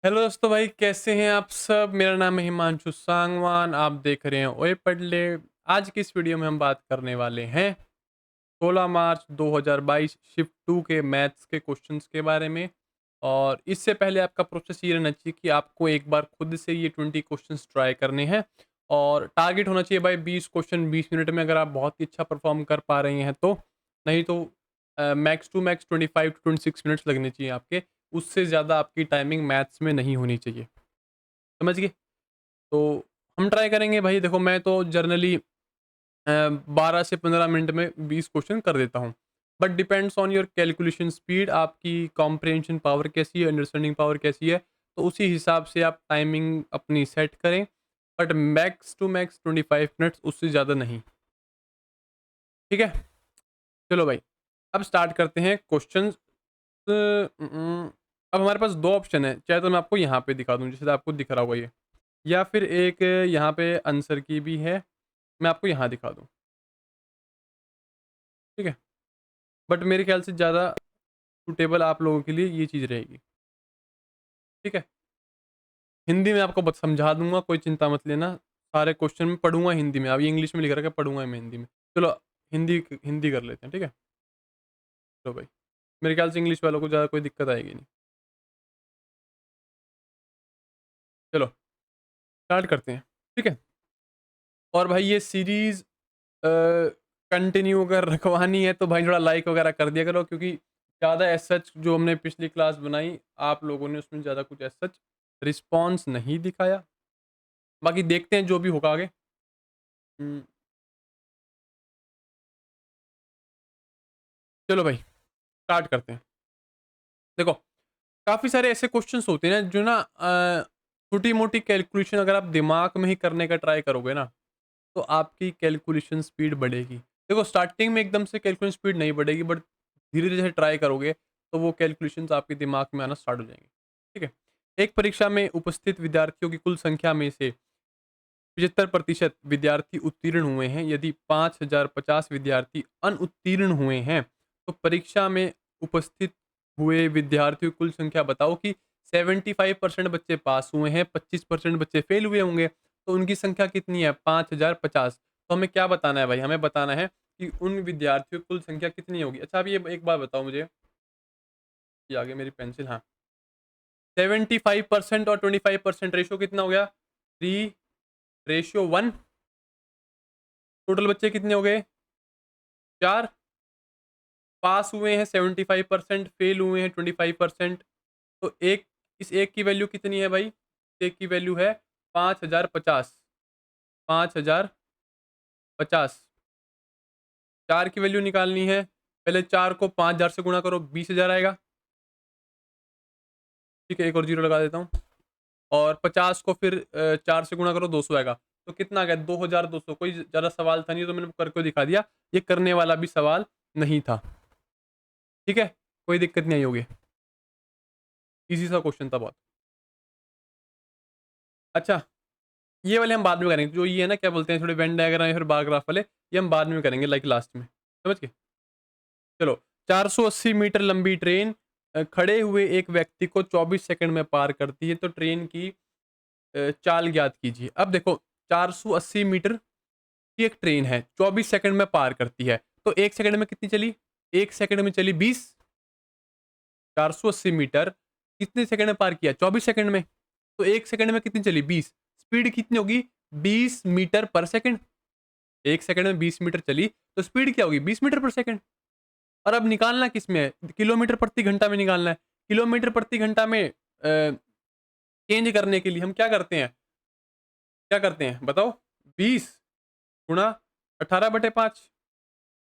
Hello दोस्तों भाई, कैसे हैं आप सब? मेरा नाम है हिमांशु सांगवान। आप देख रहे हैं ओए पढ़ले। आज की इस वीडियो में हम बात करने वाले हैं 16 मार्च 2022 शिफ्ट 2 के मैथ्स के क्वेश्चंस के बारे में। और इससे पहले आपका प्रोसेस ये रहना चाहिए कि आपको एक बार खुद से ये 20 क्वेश्चंस ट्राई करने हैं। और टारगेट होना चाहिए भाई 20 क्वेश्चन 20 मिनट में, अगर आप बहुत ही अच्छा परफॉर्म कर पा रहे हैं तो। नहीं तो max to max 25 to 26 minutes लगने चाहिए आपके। उससे ज़्यादा आपकी टाइमिंग मैथ्स में नहीं होनी चाहिए। समझ गए? तो हम ट्राई करेंगे भाई। देखो, मैं तो जनरली 12 से 15 मिनट में 20 क्वेश्चन कर देता हूँ। But depends on your calculation speed, आपकी कॉम्प्रिहेंशन पावर कैसी है, अंडरस्टैंडिंग पावर कैसी है। तो उसी हिसाब से आप टाइमिंग अपनी सेट करें। But max to max 25 minutes, उससे ज़्यादा नहीं। ठीक है? चलो भाई, अब स्टार्ट करते हैं क्वेश्चंस। अब हमारे पास 2 ऑप्शन है, चाहे तो मैं आपको यहाँ पे दिखा दूँ, जैसे आपको दिख रहा होगा ये। या फिर एक यहाँ पे आंसर की भी है, मैं आपको यहाँ दिखा दूँ। ठीक है? बट मेरे ख्याल से ज़्यादा सूटेबल आप लोगों के लिए ये चीज़ रहेगी। ठीक है? हिंदी में आपको बत समझा दूँगा, कोई चिंता मत लेना। सारे क्वेश्चन मैं पढ़ूँगा हिंदी में। अब ये इंग्लिश में लिख रखा है, पढ़ूँगा मैं हिंदी में। चलो, हिंदी कर लेते हैं, ठीक है? चलो भाई, मेरे ख्याल से इंग्लिश वालों को ज़्यादा कोई दिक्कत आएगी नहीं। चलो, स्टार्ट करते हैं, ठीक है? और भाई ये सीरीज़ कंटिन्यू अगर रखवानी है तो भाई थोड़ा लाइक वगैरह कर दिया करो, क्योंकि ज़्यादा एज़ सच जो हमने पिछली क्लास बनाई, आप लोगों ने उसमें ज़्यादा कुछ एज़ सच रिस्पॉन्स नहीं दिखाया। बाकी देखते हैं जो भी होगा आगे। हुँ, चलो भाई, स्टार्ट करते हैं। देखो, काफ़ी सारे ऐसे क्वेश्चंस होते हैं ना जो ना छोटी-मोटी कैलकुलेशन अगर आप दिमाग में ही करने का ट्राई करोगे ना, तो आपकी कैलकुलेशन स्पीड बढ़ेगी। देखो, स्टार्टिंग में एकदम से कैलकुलेशन स्पीड नहीं बढ़ेगी, बट धीरे-धीरे जैसे ट्राई करोगे, तो वो कैलकुलेशंस आपके दिमाग में आना स्टार्ट हो जाएँगे। ठीक है? एक परीक्षा में उपस्थित विद्यार्थियों की कुल संख्या में से 75% विद्यार्थी उत्तीर्ण हुए हैं। यदि 5050 विद्यार्थी अनुत्तीर्ण हुए हैं, तो परीक्षा में उपस्थित हुए विद्यार्थियों की कुल संख्या बताओ कि 75% बच्चे पास हुए हैं, 25% बच्चे फेल हुए होंगे, तो उनकी संख्या कितनी है? 5050। तो हमें क्या बताना है भाई? हमें बताना है कि उन विद्यार्थियों की कुल संख्या कितनी होगी। अच्छा, अब ये एक बात बताओ मुझे, ये आ गई मेरी पेंसिल, हाँ। 75% और 25% रेशियो कितना हो गया? 3:1। टोटल बच्चे कितने हो गए? 4। पास हुए हैं 75%, फेल हुए हैं 25%। तो एक, इस एक की वैल्यू कितनी है भाई? एक की वैल्यू है 5050। 5050। 4 की वैल्यू निकालनी है। पहले 4 को 5000 से गुणा करो, 20000 आएगा। ठीक है, एक और जीरो लगा देता हूँ। और 50 को फिर 4 से गुणा करो, 200 आएगा। तो कितना आ गया? 2200। कोई ज़्यादा सवाल था नहीं, तो मैंने करके दिखा दिया। ये करने वाला भी सवाल नहीं था। ठीक है? कोई दिक्कत नहीं आई होगी। ईज़ी सा क्वेश्चन था बहुत। अच्छा, ये वाले हम बाद में करेंगे। जो ये है ना, क्या बोलते हैं, थोड़े वेन डायग्राम या फिर बार ग्राफ वाले, ये हम बाद में करेंगे, लाइक लास्ट में। समझ गए? चलो, 480 मीटर लंबी ट्रेन खड़े हुए एक व्यक्ति को 24 सेकंड में पार करती है, तो ट्रेन की चाल ज्ञात कीजिए। अब देखो, 480 मीटर की एक ट्रेन है, 24 सेकंड में पार करती है, तो 1 सेकंड में कितनी चली? 1 सेकंड में चली 20। 480 मीटर कितने सेकंड में पार किया? 24 सेकंड में। तो 1 सेकंड में कितनी चली? 20। स्पीड कितनी होगी? 20 मीटर पर सेकंड। 1 सेकंड में 20 मीटर चली, तो स्पीड क्या होगी? 20 मीटर पर सेकंड। और अब निकालना किसमें है? किलोमीटर प्रति घंटा में निकालना है। किलोमीटर प्रति घंटा में चेंज करने के लिए हम क्या करते हैं? क्या करते हैं बताओ? 20 गुणा 18/5,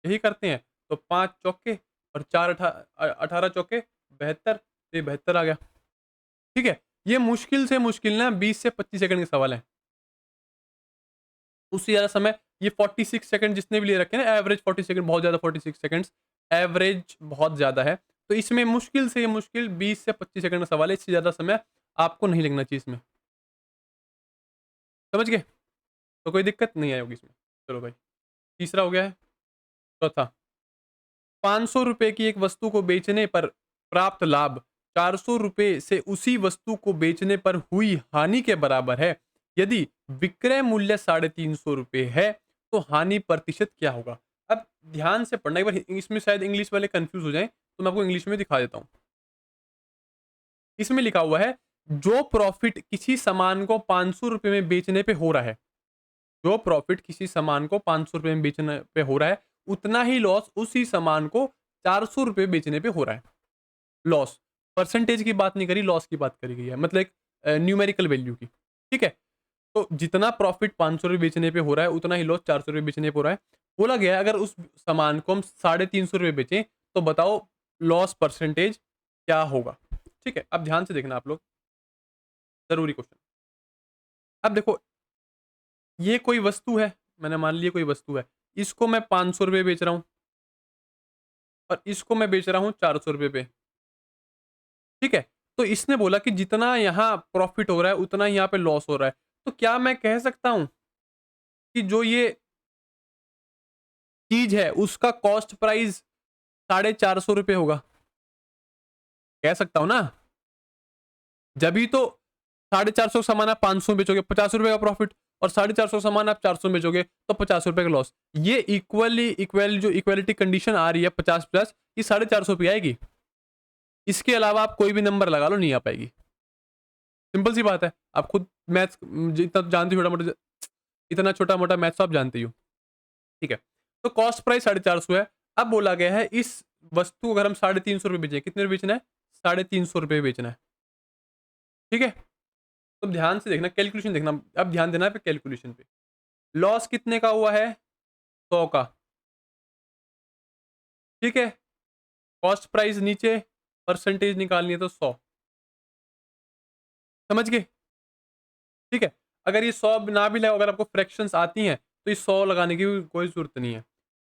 यही करते हैं। तो 5 चौके और 4 18 चौके 72, तो ये 72 आ गया। ठीक है? ये मुश्किल से मुश्किल ना 20 से 25 सेकंड के सवाल हैं। उससे ज़्यादा समय ये 46 सेकंड जिसने भी ले रखे हैं ना, एवरेज 40 सेकंड, बहुत ज़्यादा 46 सेकंड्स, एवरेज बहुत ज़्यादा है। तो इसमें मुश्किल से मुश्किल 20 से 25 सेकंड का सवाल है, इससे ज़्यादा समय आपको नहीं लगना चाहिए इसमें। समझ गए? तो कोई दिक्कत नहीं आई होगी इसमें। चलो भाई, तीसरा हो गया है। चौथा, ₹500 की एक वस्तु को बेचने पर प्राप्त लाभ ₹400 से उसी वस्तु को बेचने पर हुई हानि के बराबर है। यदि विक्रय मूल्य ₹350 है, तो हानि प्रतिशत क्या होगा? अब ध्यान से पढ़ना, एक बार इसमें शायद इंग्लिश वाले कंफ्यूज हो जाएँ, तो मैं आपको इंग्लिश में दिखा देता हूँ। इसमें लिखा हुआ है, जो प्रॉफिट किसी सामान को ₹500 में बेचने पे हो रहा है, जो प्रॉफिट किसी सामान को ₹500 में बेचने पे हो रहा है, उतना ही लॉस उसी सामान को ₹400 बेचने पे हो रहा है। लॉस, परसेंटेज की बात नहीं करी, लॉस की बात करी गई है, मतलब एक न्यूमेरिकल वैल्यू की। ठीक है? तो जितना प्रॉफिट ₹500 बेचने पे हो रहा है, उतना ही लॉस ₹400 बेचने पे हो रहा है। बोला गया है अगर उस सामान को हम ₹350 बेचें, तो बताओ लॉस परसेंटेज क्या होगा? ठीक है? अब ध्यान से देखना आप लोग, ज़रूरी क्वेश्चन। अब देखो, ये कोई वस्तु है, मैंने मान लिया कोई वस्तु है। इसको मैं ₹500 बेच रहा हूँ और इसको मैं बेच रहा हूँ ₹400 पे। ठीक है? तो इसने बोला कि जितना यहाँ प्रॉफिट हो रहा है, उतना ही यहाँ पे लॉस हो रहा है। तो क्या मैं कह सकता हूँ कि जो ये चीज़ है, उसका कॉस्ट प्राइस ₹450 होगा? कह सकता हूँ ना? जभी तो 450 का सामान आप 500 में बेचोगे, ₹50 का प्रॉफिट, और 450 का सामान आप 400 में बेचोगे, तो ₹50 का लॉस। ये जो इक्वालिटी कंडीशन आ रही है 50-50, ये 450 पे आएगी। इसके अलावा आप कोई भी नंबर लगा लो, नहीं आ पाएगी। सिंपल सी बात है। आप खुद मैथ्स जितना जानते हो, छोटा-मोटा इतना छोटा-मोटा मैथ्स तो आप जानते ही हो। ठीक है? तो कॉस्ट प्राइस 450 है। अब बोला गया है इस वस्तु को अगर हम ₹350 बेचें, कितने में बेचना है? ₹350 बेचना है। ठीक है? तो ध्यान से देखना, कैलकुलेशन देखना, अब ध्यान देना है पे कैलकुलेशन पे। लॉस कितने का हुआ है? 100 का। ठीक है? कॉस्ट प्राइस नीचे, परसेंटेज निकालनी है तो 100। समझ गए? ठीक है? अगर ये 100 ना भी लगा, अगर आपको फ्रैक्शंस आती हैं, तो ये 100 लगाने की भी कोई ज़रूरत नहीं है।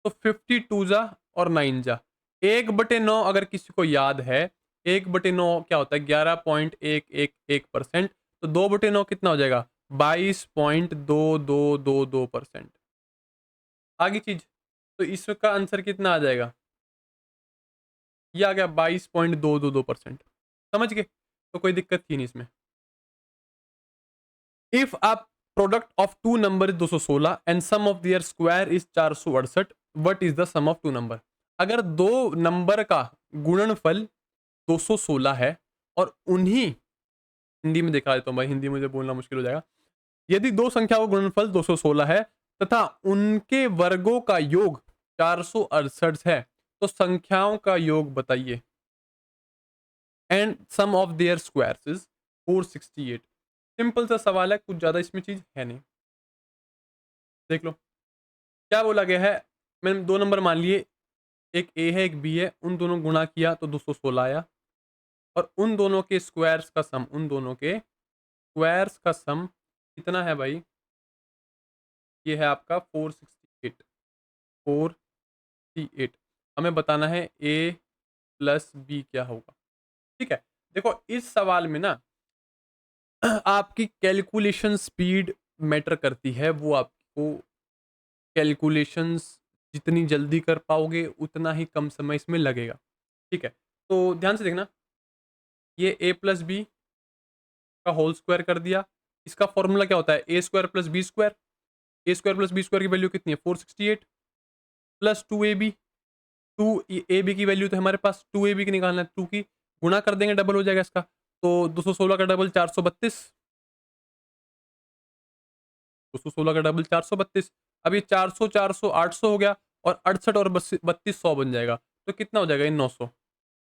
तो 52 जा और 9 जा, 1/9 अगर किसी को याद है, 1/9 क्या होता है? 11.111%। तो 2/9 कितना हो जाएगा? 22.2222%। आगे चीज़, तो इसका आंसर कितना आ जाएगा? ये आ गया 22.222%। समझ गए? तो कोई दिक्कत थी नहीं इसमें। If a product of two number is 216 and sum of their square is 468, what is the sum of two number? अगर दो नंबर का गुणनफल 216 है और उन्हीं, हिंदी में दिखा देता हूँ भाई, हिंदी मुझे बोलना मुश्किल हो जाएगा। यदि दो संख्या का गुणनफल 216 है तथा उनके वर्गों का योग 468 है, तो संख्याओं का योग बताइए। And sum of their squares is 468। Simple सा सवाल है, कुछ ज्यादा इसमें चीज है नहीं। देख लो क्या बोला गया है। मैंने दो नंबर मान लिए, एक ए है एक बी है, उन दोनों गुणा किया तो 216 आया, और उन दोनों के स्क्वायर्स का सम, उन दोनों के स्क्वायर्स का सम कितना है भाई? ये है आपका 468। 468। हमें बताना है ए प्लस बी क्या होगा। ठीक है? देखो इस सवाल में ना आपकी कैलकुलेशन स्पीड मैटर करती है। वो आपको कैलकुलेशंस जितनी जल्दी कर पाओगे, उतना ही कम समय इसमें लगेगा। ठीक है? तो ध्यान से देखना, ये ए प्लस बी का होल स्क्वायर कर दिया। इसका फॉर्मूला क्या होता है? ए स्क्वायर प्लस बी स्क्वायर। ए स्क्वायर प्लस बी स्क्वायर की वैल्यू कितनी है? 468 प्लस 2ab। 2ab की वैल्यू तो हमारे पास 2ab की निकालना है, 2 की गुणा कर देंगे, डबल हो जाएगा इसका। तो 216 का डबल 432, 216 का डबल 432। अब ये 400 400 800 हो गया, और 68 और 32 100 बन जाएगा। तो कितना हो जाएगा? ये 900।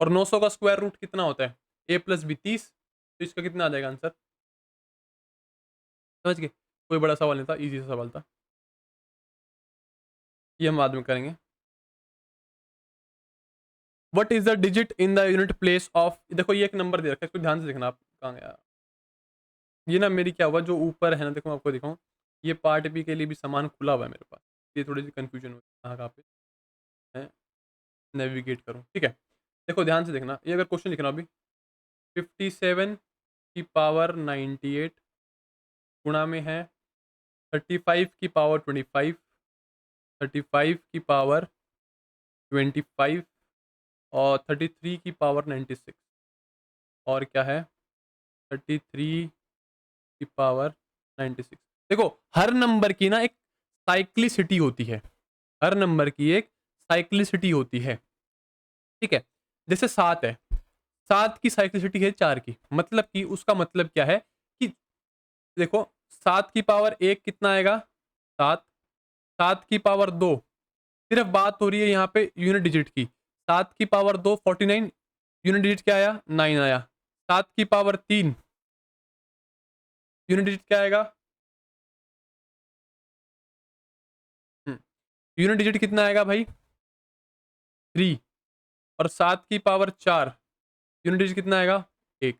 और 900 का स्क्वायर रूट कितना होता है? ए प्लस बी 30। तो इसका कितना आ जाएगा आंसर? समझ गए? कोई बड़ा सवाल नहीं था, इजी सा सवाल था। ये हम बाद में करेंगे। What is the digit in the unit place of, देखो ये एक नंबर दे रखा है, इसको ध्यान से देखना। आप कहाँ गया? ये ना मेरी क्या हुआ, जो ऊपर है ना, देखो मैं आपको दिखाऊं, ये पार्ट बी के लिए भी सामान खुला हुआ है मेरे पास। ये थोड़ी सी कंफ्यूजन हो कहाँ कहाँ पे मैं नेविगेट करूँ। ठीक है? देखो ध्यान से देखना, ये अगर क्वेश्चन लिखना अभी, 57 की पावर 98 गुणा में है 35 की पावर 25, 35 की पावर 25, और 33 की पावर 96। और क्या है 33 की पावर 96। देखो हर नंबर की ना एक साइक्लिसिटी होती है, हर नंबर की एक साइक्लिसिटी होती है, ठीक है? जैसे 7 है, 7 की साइक्लिसिटी है 4 की, मतलब कि उसका मतलब क्या है कि देखो 7 की पावर 1 कितना आएगा 7, 7 की पावर 2, सिर्फ बात हो रही है यहाँ पे यूनिट डिजिट की, 7 की पावर 2 49, यूनिट डिजिट क्या आया 9 आया, 7 की पावर 3 यूनिट डिजिट क्या आएगा हम्म, यूनिट डिजिट कितना आएगा भाई 3, और 7 की पावर 4 यूनिट डिजिट कितना आएगा 1,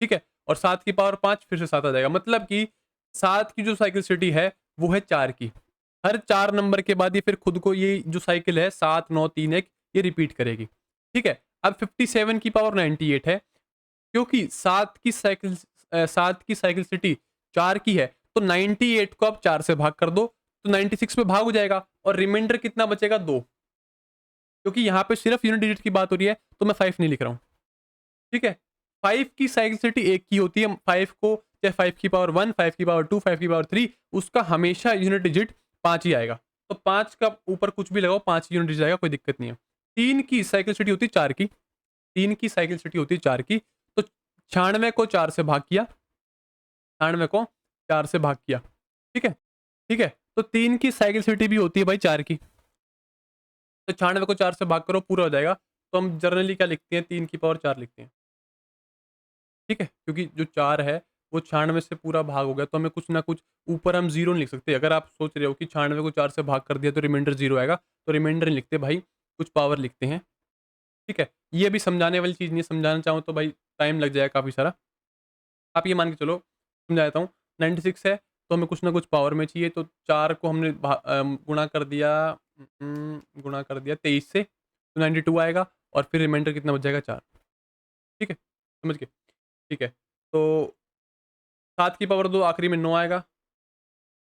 ठीक है? और 7 की पावर 5 फिर से 7 आ जाएगा, मतलब कि 7 की जो साइक्लिसिटी है वो है 4 की। हर 4 नंबर के बाद ये फिर खुद को ये जो साइकिल है 7 9 3 1 ये रिपीट करेगी, ठीक है? अब 57 की पावर 98 है, क्योंकि 7 की साइक्लिसिटी 4 की है, तो 98 को आप 4 से भाग कर दो, तो 96 पे भाग हो जाएगा और रिमाइंडर कितना बचेगा 2, क्योंकि यहाँ पे सिर्फ यूनिट डिजिट की बात हो रही है, तो मैं 5 नहीं लिख रहा हूँ, ठीक है? 5 की साइक्लिसिटी 1 की होती है, 5 को चाहे 5 की पावर 1, 5 की पावर 2, 5 की पावर 3, उसका हमेशा यूनिट डिजिट 5 ही आएगा। तो 5 का ऊपर कुछ भी लगाओ, 5 यूनिट डिजिट आएगा, कोई दिक्कत नहीं है। 3 की साइक्लिसिटी होती है 4 की, 3 की साइक्लिसिटी होती है 4 की, तो 96 को 4 से भाग किया, 96 को 4 से भाग किया, ठीक है? ठीक है? तो 3 की साइक्लिसिटी भी होती है भाई 4 की, तो 96 को 4 से भाग करो पूरा हो जाएगा। तो हम जनरली क्या लिखते हैं 3 की पावर 4 लिखते हैं। ठीक है? क्योंकि जो 4 है, वो 96 से पूरा भाग हो गया, तो हमें कुछ ना कुछ ऊपर हम 0 नहीं लिख सकते। अगर आप सोच रहे हो कि 96 को 4 से भाग कर दिया तो रिमाइंडर 0 आएगा, तो रिमाइंडर नहीं लिखते भाई, कुछ पावर लिखते हैं। ठीक है? ये अभी समझाने वाली चीज़ नहीं है, समझाना चाहूँ तो भाई टाइम लग जाएगा काफ़ी सारा। आप ये मान के चलो, समझा देता हूँ, 96 है, तो हमें कुछ ना कुछ पावर में चाहिए, तो 4 को हमने गुणा कर दिया 23 से, तो 92 आएगा और फिर रिमाइंडर कितना बच जाएगा 4। ठीक है? समझ गए? ठीक है। तो 7 की पावर 2 आखिरी में 9 आएगा,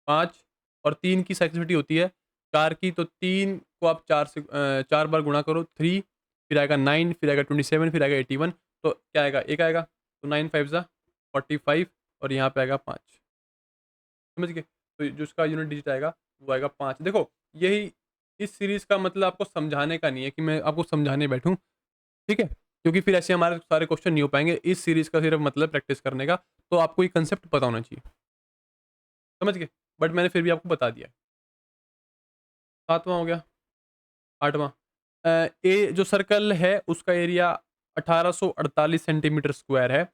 5 और 3 की सेक्सिविटी होती है 4 की, तो 3 को आप 4 बार गुणा करो 3, फिर आएगा 9, फिर आएगा 27, फिर आएगा 81, तो क्या आएगा 1 आएगा, तो 9 5 ज़ा 45 और यहाँ पे आएगा 5। समझ गए? तो जो इसका यूनिट डिजिट आएगा वो आएगा 5। देखो यही इस सीरीज़ का मतलब आपको समझाने का नहीं है कि मैं आपको समझाने बैठूँ, ठीक है? क्योंकि फिर ऐसे हमारे सारे क्वेश्चन नहीं हो पाएँगे। इस सीरीज़ का सिर्फ मतलब प्रैक्टिस करने का, तो आपको ये कांसेप्ट पता होना चाहिए। समझ गए? बट मैंने फिर भी आपको बता दिया है। 7वाँ हो गया, 8वाँ ए जो सर्कल है उसका एरिया 1848 सेंटीमीटर स्क्वायर है।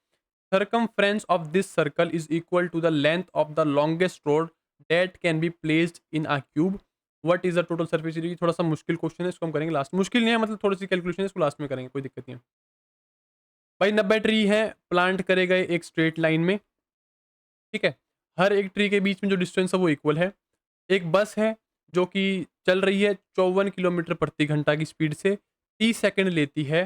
Circumference of this circle is equal to the length of the longest road that can be placed in a cube. What is the total surface area? ये थोड़ा सा मुश्किल क्वेश्चन है, इसको हम करेंगे लास्ट। मुश्किल नहीं है, मतलब थोड़ी सी कैलकुलेशन है, इसको लास्ट में करेंगे, कोई दिक्कत नहीं है। भाई 90 ट्री है, प्लांट करे गए एक स्ट्रेट लाइन में, ठीक है? हर एक ट्री के बीच में जो डिस्टेंस है वो इक्वल है। एक बस है जो कि चल रही है 54 किलोमीटर प्रति घंटा की स्पीड से, 30 सेकंड लेती है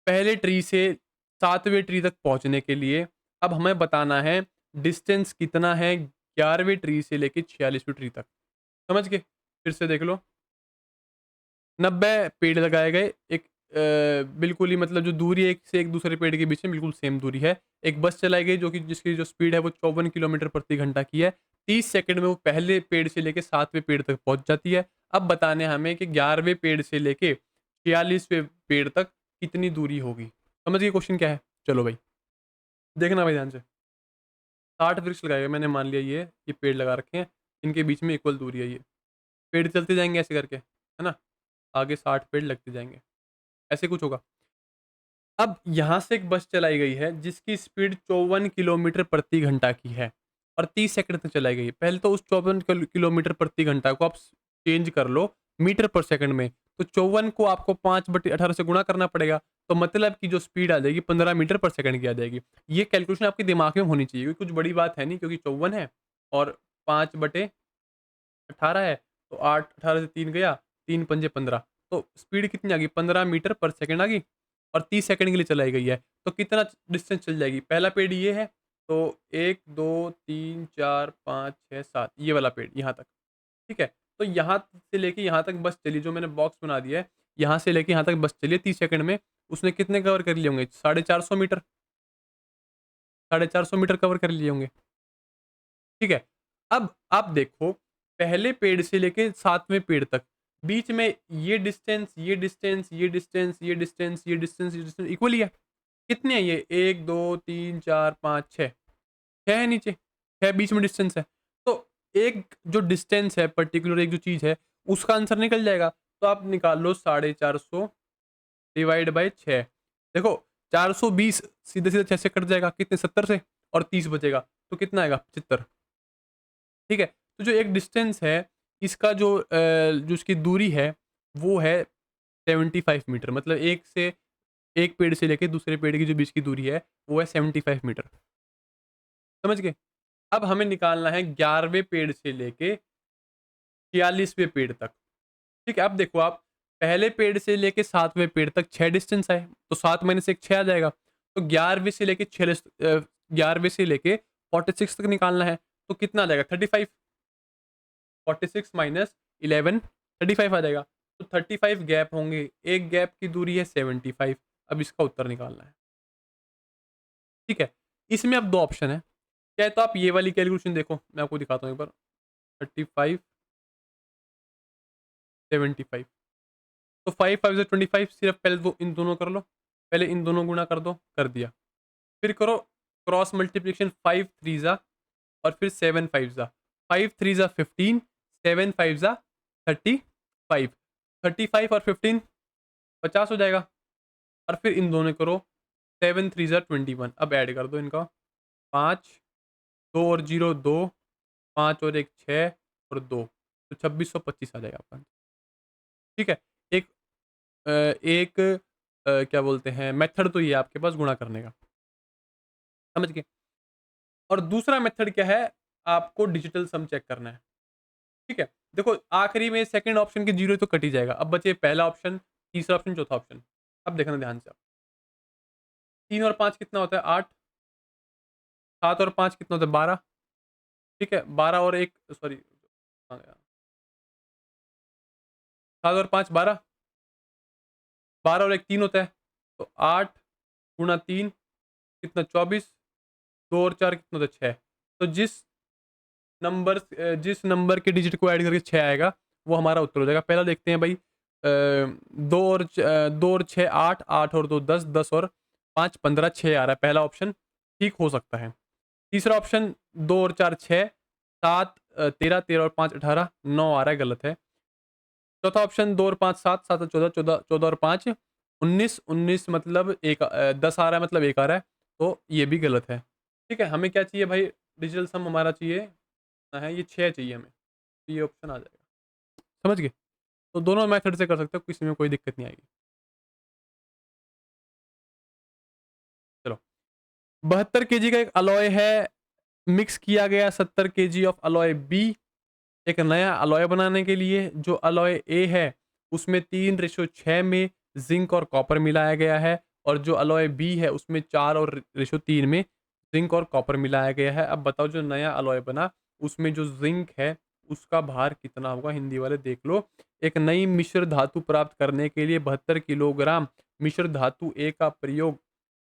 पहले ट्री से 7वें ट्री तक पहुंचने के लिए। अब हमें बताना है डिस्टेंस कितना है 11वें ट्री से लेके 46वें ट्री तक। समझ गए? फिर से देख लो। 90 पेड़ लगाए गए, एक बिल्कुल ही मतलब जो दूरी है एक से एक दूसरे पेड़ के बीच में बिल्कुल सेम दूरी है। एक बस चलाई गई जो कि जिसकी जो स्पीड है वो 54 किलोमीटर प्रति घंटा की है। 30 सेकंड में वो पहले पेड़ से लेके 7वें पेड़ तक पहुंच जाती है। अब बताने हमें कि 11वें पेड़ से लेके 46वें पेड़ तक कितनी दूरी होगी। समझ गए क्वेश्चन क्या है? चलो भाई, देखना भाई ध्यान से। 60 वृक्ष लगाए गए, मैंने मान लिया ये पेड़ लगा रखे हैं, इनके बीच में इक्वल दूरी है ये। पेड़ चलते जाएँगे ऐसे करके, है ना? आगे 60 पेड़ लगते जाएँगे, ऐसे कुछ होगा। अब यहाँ से एक बस चलाई गई है जिसकी स्पीड 54 किलोमीटर प्रति घंटा की है और 30 सेकंड तक चलाई गई है। पहले तो उस 54 किलोमीटर प्रति घंटा को आप चेंज कर लो मीटर पर सेकंड में, तो 54 को आपको 5/18 से गुणा करना पड़ेगा, तो मतलब कि जो स्पीड आ जाएगी 15 मीटर पर सेकंड की आ जाएगी। ये कैलकुलेशन आपके दिमाग में होनी चाहिए, क्योंकि कुछ बड़ी बात है नहीं, क्योंकि 54 है और 5/18 है, तो 8 18 से 3 गया, 3 पंजे 15, तो स्पीड कितनी आ गई 15 मीटर पर सेकंड आ गई और 30 सेकंड के लिए चलाई गई है। तो कितना डिस्टेंस चल जाएगी? पहला पेड़ ये है, तो 1 2 3 4 5 6 7 ये वाला पेड़ यहाँ तक, ठीक है? तो यहाँ से लेके यहाँ तक बस चली, जो मैंने बॉक्स बना दिया है, यहाँ से लेके यहाँ तक बस चली है 30 सेकंड में, उसने कितने कवर कर लिए होंगे? 450 मीटर, 450 मीटर कवर कर लिए होंगे। ठीक है। अब आप देखो, पहले पेड़ से लेके 7वें पेड़ तक, बीच में ये डिस्टेंस, ये डिस्टेंस, ये डिस्टेंस, ये डिस्टेंस, ये डिस्टेंस, ये डिस्टेंस इक्वल ही है। कितने हैं ये? 1, 2, 3, 4, 5, 6, 6 है नीचे, 6 बीच में डिस्टेंस है। तो एक जो डिस्टेंस है, पर्टिकुलर एक जो चीज़ है, उसका आंसर निकल जाएगा। तो आप निकाल लो 450 डिवाइड बाय 6। देखो 420 सीधे-सीधे 6 से कट जाएगा, कितने? 70 से, और 30 बचेगा, तो कितना आएगा? 75। ठीक है? तो जो एक डिस्टेंस है, इसका जो इसकी दूरी है, वो है 75 मीटर, मतलब एक पेड़ से लेके दूसरे पेड़ की जो बीच की दूरी है, वो है 75 मीटर। समझ गए? अब हमें निकालना है 11वें पेड़ से लेके 46वें पेड़ तक। ठीक है? अब देखो आप, पहले पेड़ से लेके 7वें पेड़ तक 6 डिस्टेंस है, तो 7 माइनस 1 6 आ जाएगा। तो 11वें से लेके 46 तक निकालना है, तो कितना आ जाएगा? 35। 46 माइनस 11 35 आ जाएगा। तो 35 गैप होंगे, एक गैप की दूरी है 75। अब इसका उत्तर निकालना है। ठीक है? इसमें अब 2 ऑप्शन है। चाहे तो आप ये वाली कैलकुलेशन देखो, मैं आपको दिखाता हूँ एक बार। 35 75, तो 5 5 से 25, सिर्फ पहले इन दोनों कर लो। पहले इन दोनों गुणा कर दो, कर दिया। फिर करो क्रॉस मल्टीप्लिकेशन, 5 3 ज़ा और फिर 7 5 ज़ा। 5 3 ज़ा 15, 7 5 ज़ा 35। 35 और 15 50 हो जाएगा। और फिर इन दोनों करो, 7 3 ज़ा 21। अब ऐड कर दो इनका, 5, 2 और 0 2, 5 और 1 6 और 2, तो 2625 आ जाएगा आपका। ठीक है? एक एक क्या बोलते हैं, मेथड तो ये है आपके पास गुणा करने का। समझ गए? और दूसरा मेथड क्या है? आपको डिजिटल सम चेक करना है। ठीक है? देखो आखिरी में सेकंड ऑप्शन के 0 तो कट ही जाएगा। अब बचे पहला ऑप्शन, तीसरा ऑप्शन, चौथा ऑप्शन। अब देखना ध्यान से आप। 3 और 5 कितना होता है? 8। 7 और 5 कितना होता है? 12। ठीक है? 12 और 1 सॉरी, कहाँ गया? 7 और 5 12। 12 और 1 3 होता है। तो 8 गुणा 3 कितना? 24। 2 और 4 कितना होता है? 6। तो जिस नंबर के डिजिट को ऐड करके 6 आएगा, वो हमारा उत्तर हो जाएगा। पहला देखते हैं भाई, 2 और 6 8, 8 और 2 10, 10 और 5 15, 6 आ रहा है। पहला ऑप्शन ठीक हो सकता है। तीसरा ऑप्शन, 2 और 4 6, 7 13, 13 और 5 18, 9 आ रहा है, गलत है। चौथा ऑप्शन, 2 और 5 7, 7 और 14, 14, 14 और 5 19, 19 मतलब 10 आ रहा है, मतलब 1 आ रहा है, तो ये भी गलत है। ठीक है? हमें क्या चाहिए भाई? डिजिटल सम हमारा चाहिए है, ये 6 चाहिए हमें। तो ये ऑप्शन आ जाएगा। समझ गए? तो दोनों मेथड से कर सकते हो, किसी में कोई दिक्कत नहीं आएगी। चलो, 72 केजी का एक अलॉय है, मिक्स किया गया 70 केजी ऑफ अलॉय बी। एक नया अलॉय बनाने के लिए जो अलॉय ए है, उसमें 3:6 में जिंक और कॉपर मिलाया गया है, और जो अलॉय बी है उसमें 4 और रेशो 3 में जिंक और कॉपर मिलाया गया है। अब बताओ, जो नया अलॉय बना उसमें जो जिंक है उसका भार कितना होगा? हिंदी वाले देख लो। एक नई मिश्र धातु प्राप्त करने के लिए 72 किलोग्राम मिश्र धातु ए का प्रयोग,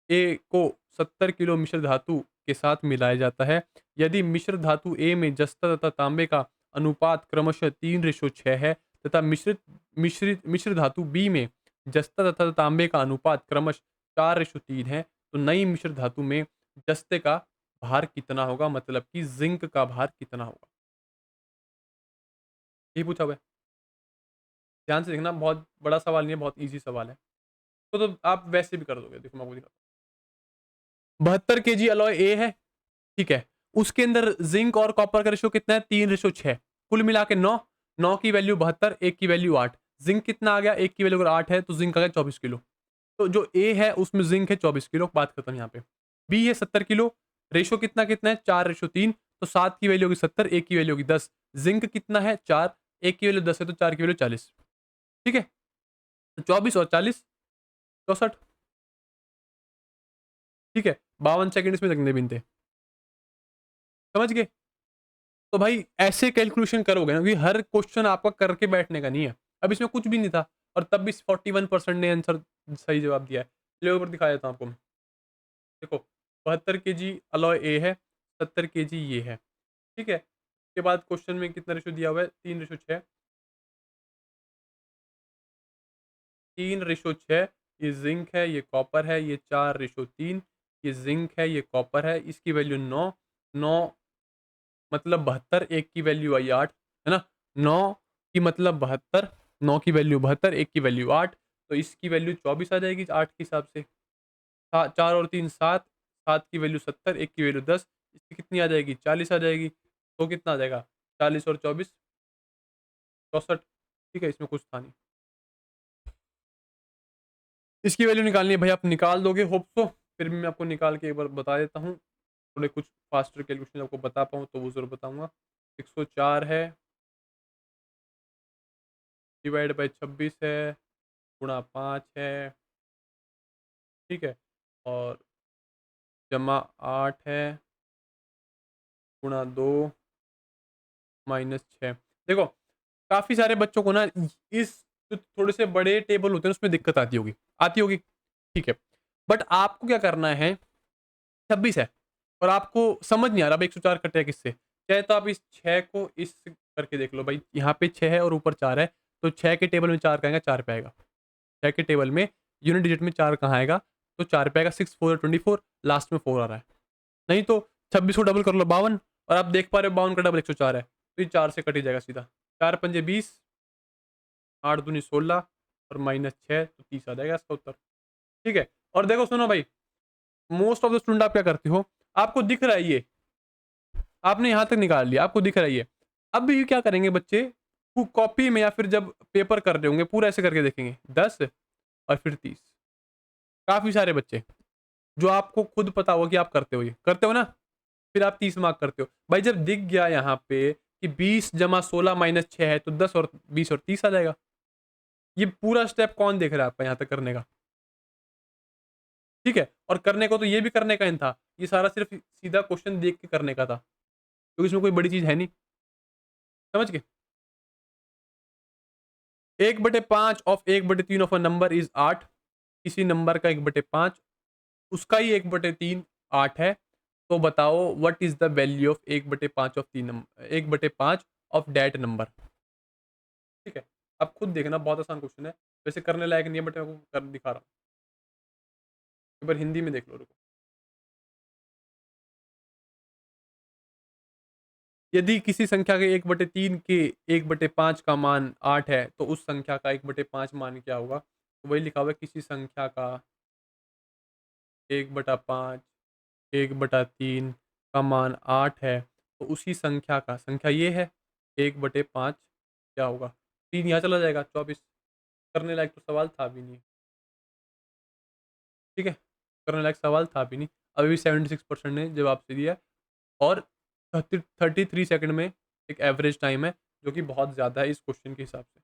ए को 70 किलो मिश्र धातु के साथ मिलाया जाता है। यदि मिश्र धातु ए में जस्ता तथा तांबे का अनुपात क्रमशः 3:6 है, तथा मिश्रित मिश्रित मिश्र धातु बी में जस्ता तथा तांबे का अनुपात क्रमशः 4:3 है, तो नई मिश्र धातु में जस्ते का भार कितना होगा? मतलब कि जिंक का भार कितना होगा? यही पूछा हुआ है। ध्यान से देखना, बहुत बड़ा सवाल नहीं है, बहुत ईज़ी सवाल है। तो आप वैसे भी कर दोगे। देखो मैं आपको दिखाता हूँ। 72 केजी अलॉय ए है, ठीक है? उसके अंदर ज़िंक और कॉपर का रेशियो कितना है? 3:6। कुल मिला के 9, 9 की वैल्यू 72, 1 की वैल्यू 8। ज़िंक कितना आ गया? 1 की वैल्यू अगर 8 है तो ज़िंक आ गया 24 किलो। तो जो ए है उसमें ज़िंक है 24 किलो, बात खत्म यहाँ पे। बी है 70 किलो, रेशियो कितना-कितना है? 4:3, तो 7 की वैल्यू होगी 70, 1 की वैल्यू होगी 10। ज़िंक कितना है? 4, 1 की वैल्यू 10 है तो 4 की वैल्यू 40। ठीक है? तो 24 और 40 64। ठीक है? 52 सेकंड इसमें लगने भी नहीं थे। समझ गए? तो भाई ऐसे कैलकुलेशन करोगे ना, क्योंकि हर क्वेश्चन आपका करके बैठने का नहीं है। अब इसमें कुछ भी नहीं था और तब भी 41% ने आंसर सही जवाब दिया है। चलिए ऊपर दिखा देता हूँ आपको। देखो 72 केजी अलॉय ए है, 70 केजी ये है, ठीक है? उसके बाद क्वेश्चन में कितना रेशियो दिया हुआ है? 3:6, 3:6, ये ज़िंक है, ये कॉपर है, ये 4:3, ये ज़िंक है, ये कॉपर है, इसकी वैल्यू 9, 9 मतलब 72, 1 की वैल्यू आई 8, है ना? 9 की मतलब 72, 9 की वैल्यू 72, 1 की वैल्यू 8, तो इसकी वैल्यू 24 आ जाएगी 8 के हिसाब से। 4 और 3 7, 7 की वैल्यू 70, 1 की वैल्यू 10, इसकी कितनी आ जाएगी? 40 आ जाएगी। तो कितना आ जाएगा? 40 और 24, 64, ठीक है? इसमें कुछ था नहीं। इसकी वैल्यू निकालनी है भाई, आप निकाल दोगे होप सो। फिर भी मैं आपको निकाल के एक बार बता देता हूँ। थोड़े कुछ फास्टर कैलकुलेशन आपको बता पाऊँ तो वो ज़रूर बताऊँगा। 104 है, डिवाइड बाय 26 है, गुणा 5 है, ठीक है? और जमा 8 है, गुणा 2 माइनस 6। देखो, काफ़ी सारे बच्चों को ना इस जो थोड़े से बड़े टेबल होते हैं उसमें दिक्कत आती होगी। आती होगी? ठीक है। बट आपको क्या करना है, 26 है और आपको समझ नहीं आ रहा भाई 104 कटेगा किससे? चाहे तो आप इस 6 को इस करके देख लो भाई, यहाँ पे 6 है और ऊपर 4 है, तो 6 के टेबल में 4 कहाँ आएगा? 4 पे आएगा। 6 के टेबल में यूनिट डिजिट में 4 कहाँ आएगा? तो 4 पे आएगा। 6 4 24, लास्ट में 4 आ रहा है। नहीं तो 26 को डबल कर लो 52, और आप देख पा रहे हो 52 का डबल 104 है। तो ये 4 से कट ही जाएगा सीधा। 4 पंजे 20, 8 दूनी 16 और माइनस 6, तो 30 आ जाएगा इसका उत्तर। ठीक है? और देखो सुनो भाई, मोस्ट ऑफ द स्टूडेंट आप क्या करते हो? आपको दिख रहा है ये, आपने यहाँ तक निकाल लिया, आपको दिख रहा है ये। अब भी क्या करेंगे बच्चे, वो कॉपी में या फिर जब पेपर कर रहे होंगे पूरा ऐसे करके देखेंगे 10 और फिर 30। काफ़ी सारे बच्चे, जो आपको खुद पता होगा कि आप करते हो ये, करते हो ना? फिर आप 30 मार्क करते हो। भाई जब दिख गया यहाँ पे कि 20 जमा 16 माइनस 6 है, तो 10 और 20 और 30 आ जाएगा। ये पूरा स्टेप कौन देख रहा है आपका यहाँ तक करने का? ठीक है? और करने को तो ये भी करने का ही था। ये सारा सिर्फ़ सीधा क्वेश्चन देख के करने का था। क्योंकि इसमें कोई बड़ी चीज़ है नहीं। समझ गए? 1/5 of 1/3 of a number is 8। किसी नंबर का 1/5 उसका ही 1/3 8 है। तो बताओ what is the value of 1/5 of 1/5 of that number? ठीक है? आप खुद देखना, बहुत आसान क्वेश्चन है। वैसे करने लायक नहीं है बट मैं आपको कर दिखा रहा हूँ। एक बार हिंदी में देख लो, रुको। यदि किसी संख्या के 1/3 के 1/5 का मान 8 है, तो उस संख्या का 1/5 मान क्या होगा? तो वही लिखा हुआ है, किसी संख्या का 1/5, 1/3 का मान 8 है, तो उसी संख्या का, संख्या ये है, 1/5 क्या होगा? 3 यहाँ चला जाएगा, 24। करने लायक तो सवाल था भी नहीं, ठीक है? करने लायक सवाल था भी नहीं। अभी भी 76% ने जवाब सही दिया है, और 33 सेकंड में एक एवरेज टाइम है, जो कि बहुत ज़्यादा है इस क्वेश्चन के हिसाब से।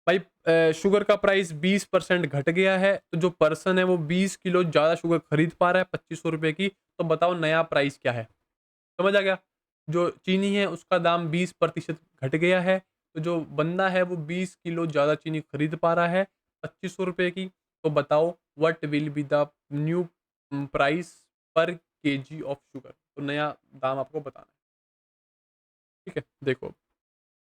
भाई शुगर का प्राइस 20% घट गया है, तो जो पर्सन है वो 20 किलो ज़्यादा शुगर खरीद पा रहा है 2500 रुपए की, तो बताओ नया प्राइस क्या है? समझ आ गया? जो चीनी है उसका दाम 20% घट गया है, तो जो बंदा है वो 20 किलो ज़्यादा चीनी खरीद पा रहा है 2500 रुपए की, तो बताओ what will be the new price पर केजी ऑफ शुगर? तो नया दाम आपको बताना है, ठीक है? देखो,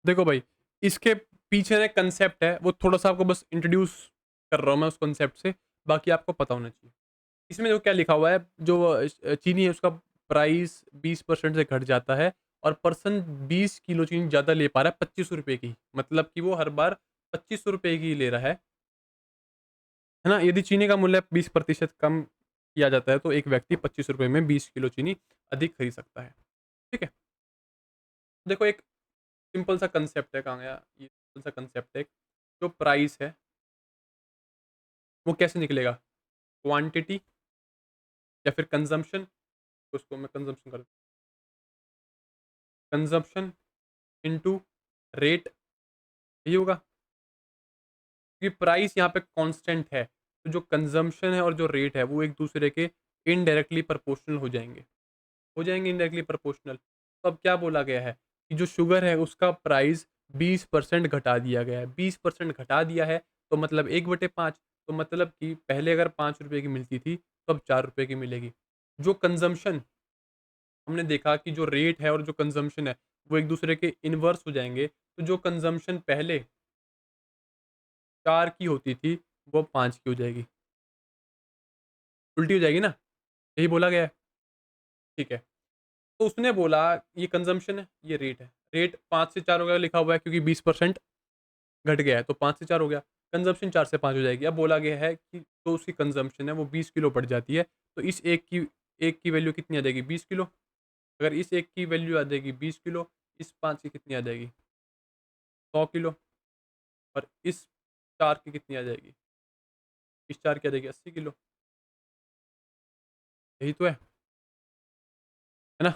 देखो भाई, इसके पीछे एक कंसेप्ट है, वो थोड़ा-सा आपको बस इंट्रोड्यूस कर रहा हूँ मैं उस कंसेप्ट से, बाकी आपको पता होना चाहिए। इसमें देखो क्या लिखा हुआ है, जो चीनी है उसका प्राइस 20% से घट जाता है, और पर्सन 20 किलो चीनी ज़्यादा ले पा रहा है 2500 रुपए की। मतलब कि वो हर बार 2500 रुपए की ले रहा है ना? यदि चीनी का मूल्य 20% कम किया जाता है, तो एक व्यक्ति 25 रुपए में 20 किलो चीनी अधिक खरीद सकता है। ठीक है? देखो एक सिंपल सा कंसेप्ट है, कहाँ गया? ये सिंपल सा कंसेप्ट है, जो प्राइस है वो कैसे निकलेगा? क्वांटिटी या फिर कंजम्पशन? तो उसको मैं कंजम्पशन कर, कंजम्पशन इनटू रेट, यही होगा। क्योंकि प्राइस यहाँ पे कांस्टेंट है, तो जो कंजम्पशन है और जो रेट है वो एक दूसरे के इनडायरेक्टली प्रोपोर्शनल हो जाएँगे। हो जाएँगे इनडायरेक्टली प्रोपोर्शनल। तो अब क्या बोला गया है कि जो शुगर है उसका प्राइस 20% घटा दिया गया है। 20% घटा दिया है, तो मतलब 1/5, तो मतलब कि पहले अगर ₹5 की मिलती थी, तो अब ₹4 की मिलेगी। जो कंज़म्पशन हमने देखा कि जो रेट है और जो कंज़म्पशन है, वो एक-दूसरे के इनवर्स हो जाएँगे, तो जो कंज़म्पशन पहले 4 की होती थी, वो अब 5 की हो जाएगी। उल्टी हो जाएगी ना? यही बोला गया है, ठीक है। तो उसने बोला ये कंज़म्पशन है, ये रेट है। रेट 5 से 4 हो गया लिखा हुआ है क्योंकि 20% घट गया है, तो 5 से 4 हो गया। कंज़म्पशन 4 से 5 हो जाएगी। अब बोला गया है कि जो उसकी कंज़म्पशन है वो 20 किलो बढ़ जाती है, तो इस एक की वैल्यू कितनी आ जाएगी 20 किलो। अगर इस एक की वैल्यू आ जाएगी 20 किलो, इस 5 की कितनी आ जाएगी 100 किलो और इस 4 की कितनी आ जाएगी, इस 4 की आ जाएगी 80 किलो। यही तो है ना?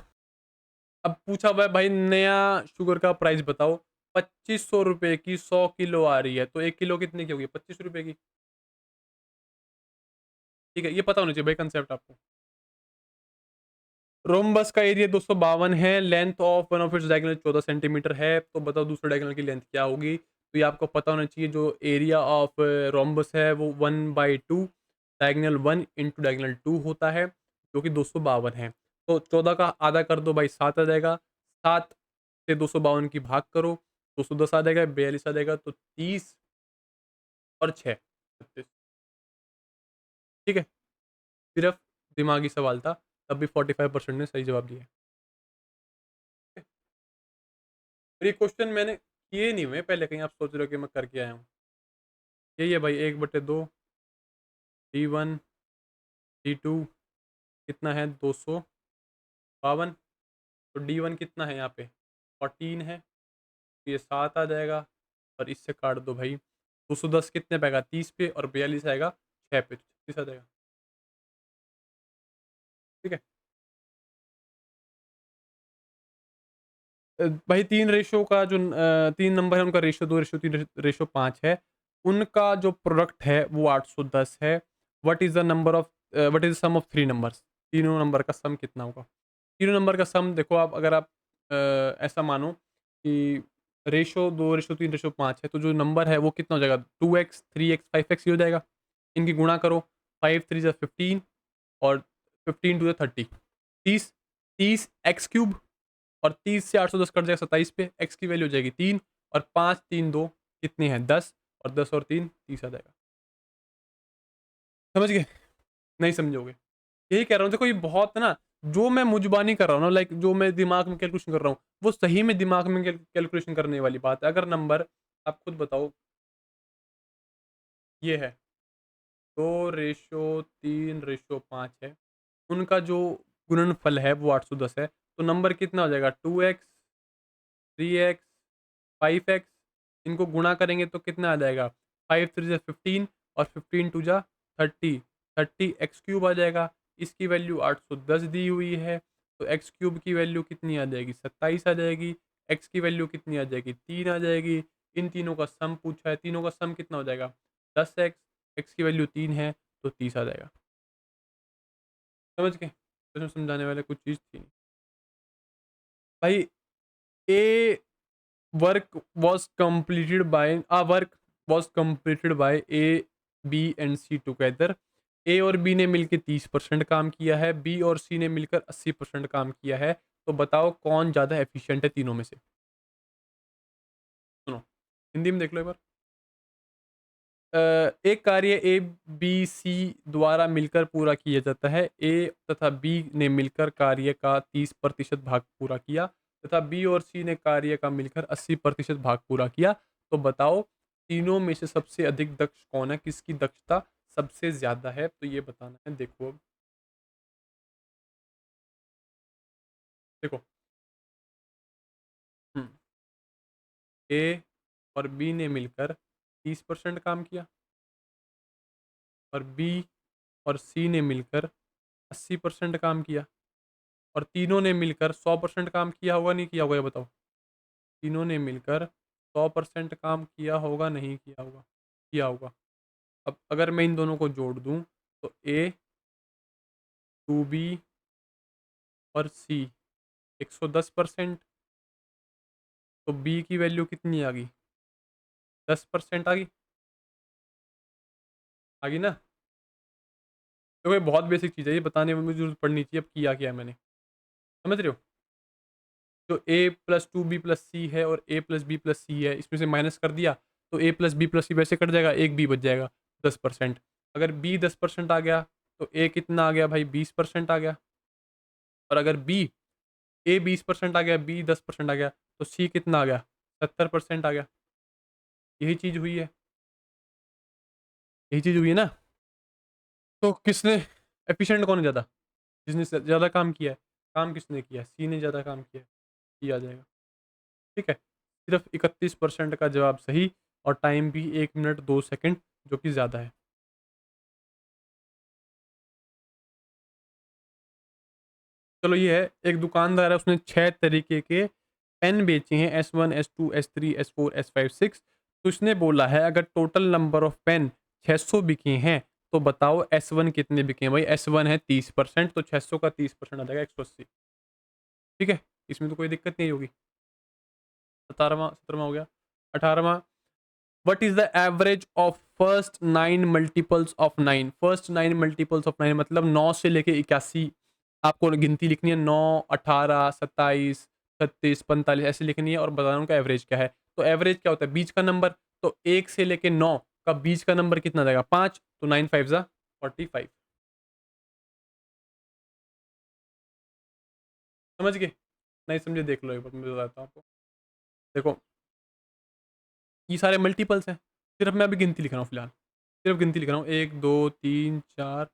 अब पूछा हुआ है भाई नया शुगर का प्राइस बताओ, ₹2500 की 100 किलो आ रही है, तो 1 किलो कितने की होगी? ₹25 की। ठीक है, ये पता होना चाहिए भाई कांसेप्ट आपको। रोम्बस का एरिया 252 है, length of one of its diagonal 14 centimetre है, तो बताओ दूसरे डायगोनल की लेंथ क्या होगी? तो ये आपको पता होना चाहिए जो एरिया ऑफ रोम्बस है वो 1/2 डायगोनल 1 इंटू डायगोनल 2 होता है, जो कि 252 है। तो 14 का आधा कर दो भाई 7 आ जाएगा, 7 से 252 की भाग करो, 210 आ जाएगा, 42 आ जाएगा, तो 30 और 6 36। ठीक है? सिर्फ दिमागी सवाल था, तब भी 45% ने सही जवाब दिया। और ये क्वेश्चन मैंने किए नहीं हुए पहले कहीं, आप सोच रहे हो कि मैं करके आया हूँ। यही है भाई 1/2 D1 D2 कितना है 252, तो D1 कितना है यहाँ पे 14 है, तो ये 7 आ जाएगा और इससे काट दो भाई 210 कितने पे आएगा 30 पे और 42 आएगा 6 पे, 36 आ जाएगा। ठीक है। भाई 3 रेशो का जो 3 नंबर है उनका रेशो 2 रेशो 3 रेशो 5 है। उनका जो प्रोडक्ट है वो 810 है। What is the sum of 3 numbers? तीनों नंबर का सम कितना होगा? तीनों नंबर का सम देखो आप अगर आप ऐसा मानो कि रेशो 2 रेशो 3 रेशो 5 है, तो जो नंबर है वो कितना हो जाएगा 2x 3x 5x ये हो जाएगा। इनकी गुणा करो 5 3 जा 15 और 15 टू द 30 30 30 x क्यूब और 30 से 810 कट जाएगा 27 पे, x की वैल्यू हो जाएगी 3 और 5 3 2 कितनी है 10 और 10 और 3 30 आ जाएगा। समझ गए? नहीं समझोगे। यही कह रहा हूँ देखो ये बहुत ना, जो मैं मुज़बानी कर रहा हूँ ना लाइक जो मैं दिमाग में कैलकुलेशन कर रहा हूँ, वो सही में दिमाग में कैलकुलेशन करने वाली बात है। अगर नंबर आप खुद बताओ ये है 2 रेशो 3 रेशो 5 है, उनका जो गुणनफल है वो 810 है, तो नंबर कितना हो जाएगा 2x 3x 5x इनको गुणा करेंगे तो कितना आ जाएगा 5 3 जा 15 और 15 2 जा 30 30 एक्स क्यूब आ जाएगा। इसकी वैल्यू 810 दी हुई है, तो एक्स क्यूब की वैल्यू कितनी आ जाएगी 27 आ जाएगी। एक्स की वैल्यू कितनी आ जाएगी 3 आ जाएगी। इन तीनों का सम पूछा है, तीनों का सम कितना हो जाएगा 10x, एक्स की वैल्यू 3 है तो 30 आ जाएगा। समझ गए? तो इसमें समझाने वाले कुछ चीज़ थी नहीं। भाई A work was completed by A, B and C together. A और बी ने मिलकर 30% काम किया है, बी और सी ने मिलकर 80% काम किया है। तो बताओ कौन ज़्यादा एफिशिएंट है तीनों में से? सुनो, हिंदी में देख लो एक बार। एक कार्य ए बी सी द्वारा मिलकर पूरा किया जाता है। ए तथा बी ने मिलकर कार्य का 30% भाग पूरा किया तथा बी और सी ने कार्य का मिलकर 80% भाग पूरा किया। तो बताओ तीनों में से सबसे अधिक दक्ष कौन है, किसकी दक्षता सबसे ज्यादा है, तो ये बताना है। देखो अब, देखो ए और बी ने मिलकर 30% काम किया और बी और सी ने मिलकर 80% काम किया और तीनों ने मिलकर 100% काम किया होगा नहीं किया होगा ये बताओ? तीनों ने मिलकर 100% काम किया होगा नहीं किया होगा? किया होगा। अब अगर मैं इन दोनों को जोड़ दूँ तो ए, 2b और सी 110%, तो बी की वैल्यू कितनी आ गई? 10% आ गई। आ गई ना? देखो ये बहुत बेसिक चीज़ है, ये बताने में मुझे ज़रूरत पड़नी चाहिए अब किया क्या है मैंने। समझ रहे हो? जो a plus 2b plus c है और a plus b plus c है, इसमें से माइनस कर दिया, तो a plus b plus c वैसे कट जाएगा, एक b बच जाएगा 10%। अगर b 10% आ गया, तो a कितना आ गया भाई 20% आ गया। और अगर a 20% आ गया, b 10% आ गया, तो c कितना आ गया 70% आ गया। यही चीज़ हुई है, यही चीज़ हुई है ना? तो किसने एफिशिएंट कौन है ज़्यादा? जिसने ज़्यादा काम किया है। काम किसने किया है? सी ने ज़्यादा काम किया है, सी आ जाएगा। ठीक है? सिर्फ 31% का जवाब सही, और टाइम भी 1 मिनट 2 सेकंड, जो कि ज़्यादा है। चलो ये है, एक दुकानदार है, उसने 6 तरीके के पेन बेचे हैं, S1, S2, S3, S4, S5, 6। तो उसने बोला है अगर टोटल नंबर ऑफ पेन 600 बिके हैं, तो बताओ S1 कितने बिके हैं? भाई S1 है 30%, तो 600 का 30% आ जाएगा 180। ठीक है? इसमें तो कोई दिक्कत नहीं होगी। 17वाँ 17वाँ हो गया। 18वाँ, what is the average of first 9 multiples of 9? First 9 multiples of 9 मतलब 9 से लेके 81 आपको गिनती लिखनी है। 9, 18, 27, 36, 45 ऐसे लिखनी है, और बताना उनका एवरेज क्या है। तो एवरेज क्या होता है? बीच का नंबर। तो 1 से लेके 9 का बीच का नंबर कितना आ जाएगा? 5, तो 9 5 ज़ा 45। समझ गए? नहीं समझे देख लो एक बार, मैं बताता हूँ आपको। देखो, ये सारे मल्टीपल्स हैं। सिर्फ मैं अभी गिनती लिख रहा हूँ फिलहाल। सिर्फ गिनती लिख रहा हूँ, 1, 2, 3, 4,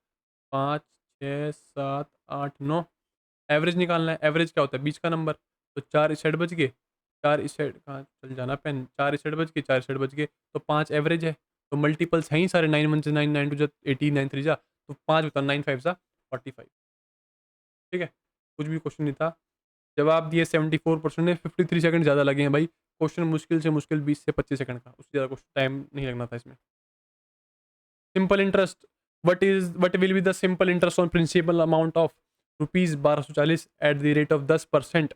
5, 6, 7, 8, 9। एवरेज निकालना है। एवरेज क्या होता है? बीच का नंबर। तो 4 इस साइड बच गए, 4 इस साइड, कहाँ चल जाना पेन, 4 इस साइड बच गए, 4 इस साइड बच गए, तो 5 एवरेज है। तो मल्टीपल्स हैं ही सारे, 9 1 जा 9, 9 2 जा 18, 9 3 जा, तो 5 बता, 9 5 जा 45। ठीक है? कुछ भी क्वेश्चन नहीं था। जवाब दिए 74% ने, 53 सेकंड ज़्यादा लगे हैं भाई। क्वेश्चन मुश्किल से मुश्किल 20 से 25 सेकंड का, उससे ज़्यादा कुछ टाइम नहीं लगना था इसमें। Simple interest, what will be the simple interest on principal amount of rupees 1240 at the rate of 10%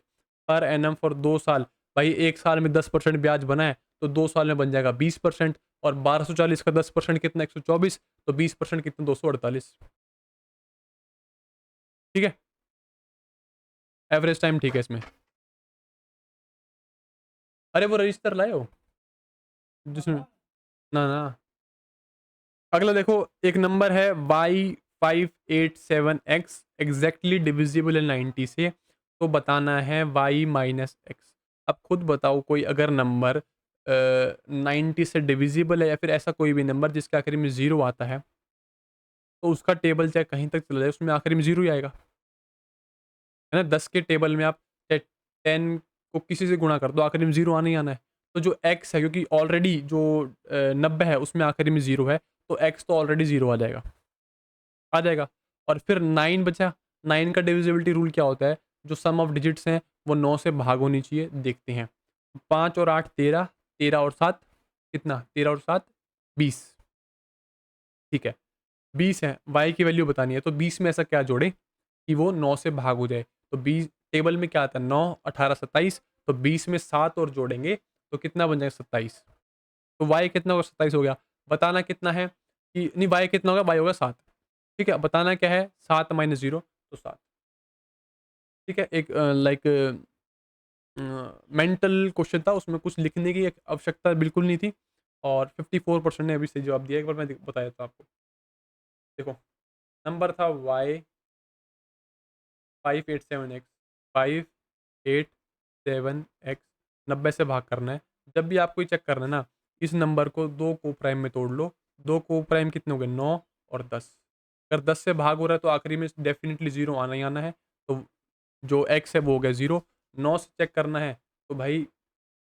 per annum for 2 साल। भाई 1 साल में 10% ब्याज बना है, तो 2 साल में बन जाएगा 20%, और 1240 का 10% कितना 124, तो 20% कितना 248। ठीक है? एवरेज टाइम ठीक है इसमें। अरे वो रजिस्टर लाए हो जिसमें, ना ना। अगला देखो, एक नंबर है y587x एग्जैक्टली डिविजिबल है 90 से, तो बताना है y माइनस एक्स। अब खुद बताओ, कोई अगर नंबर 90 से डिविजिबल है, या फिर ऐसा कोई भी नंबर जिसके आखिरी में ज़ीरो आता है, तो उसका टेबल चाहे कहीं तक चला जाए, उसमें आखिरी में ज़ीरो ही आएगा। है ना? 10 के टेबल में आप चाहे 10 को किसी से गुणा कर दो, आखिरी में ज़ीरो आना ही आना है। तो जो x है, क्योंकि ऑलरेडी जो 90 है उसमें आखिरी में ज़ीरो है, तो x तो ऑलरेडी ज़ीरो आ जाएगा, आ जाएगा। और फिर 9 बचा। 9 का डिविजिबिलिटी रूल क्या होता है? जो सम ऑफ डिजिट्स हैं वो 9 से भाग होनी चाहिए। देखते हैं, 5 और 8 13, 13 और 7 कितना? 13 और 7 20। ठीक है, 20 है, y की वैल्यू बतानी है, तो 20 में ऐसा क्या जोड़े कि वो 9 से भाग हो जाए। तो 20 टेबल में क्या आता है? 9, 18, 27, तो 20 में 7 और जोड़ेंगे, तो कितना बन जाएगा? 27। तो y कितना होगा? 27 हो गया। बताना कितना है कि नहीं, y कितना होगा? y होगा 7। ठीक है, बताना क्या है? 7 माइनस 0, तो 7। ठीक है, एक लाइक मेंटल क्वेश्चन था, उसमें कुछ लिखने की आवश्यकता बिल्कुल नहीं थी, और 54% ने अभी सही जवाब दिया। एक बार मैं बता देता हूँ आपको। देखो, नंबर था y587x, 587x 90 से भाग करना है। जब भी आपको ये चेक करना है ना, इस नंबर को दो को प्राइम में तोड़ लो। दो को प्राइम कितने हो गए? 9 और 10। अगर 10 से भाग हो रहा है, तो आखिरी में डेफिनेटली जीरो आना ही आना है। तो जो x है वो हो गया जीरो। 9 से चेक करना है, तो भाई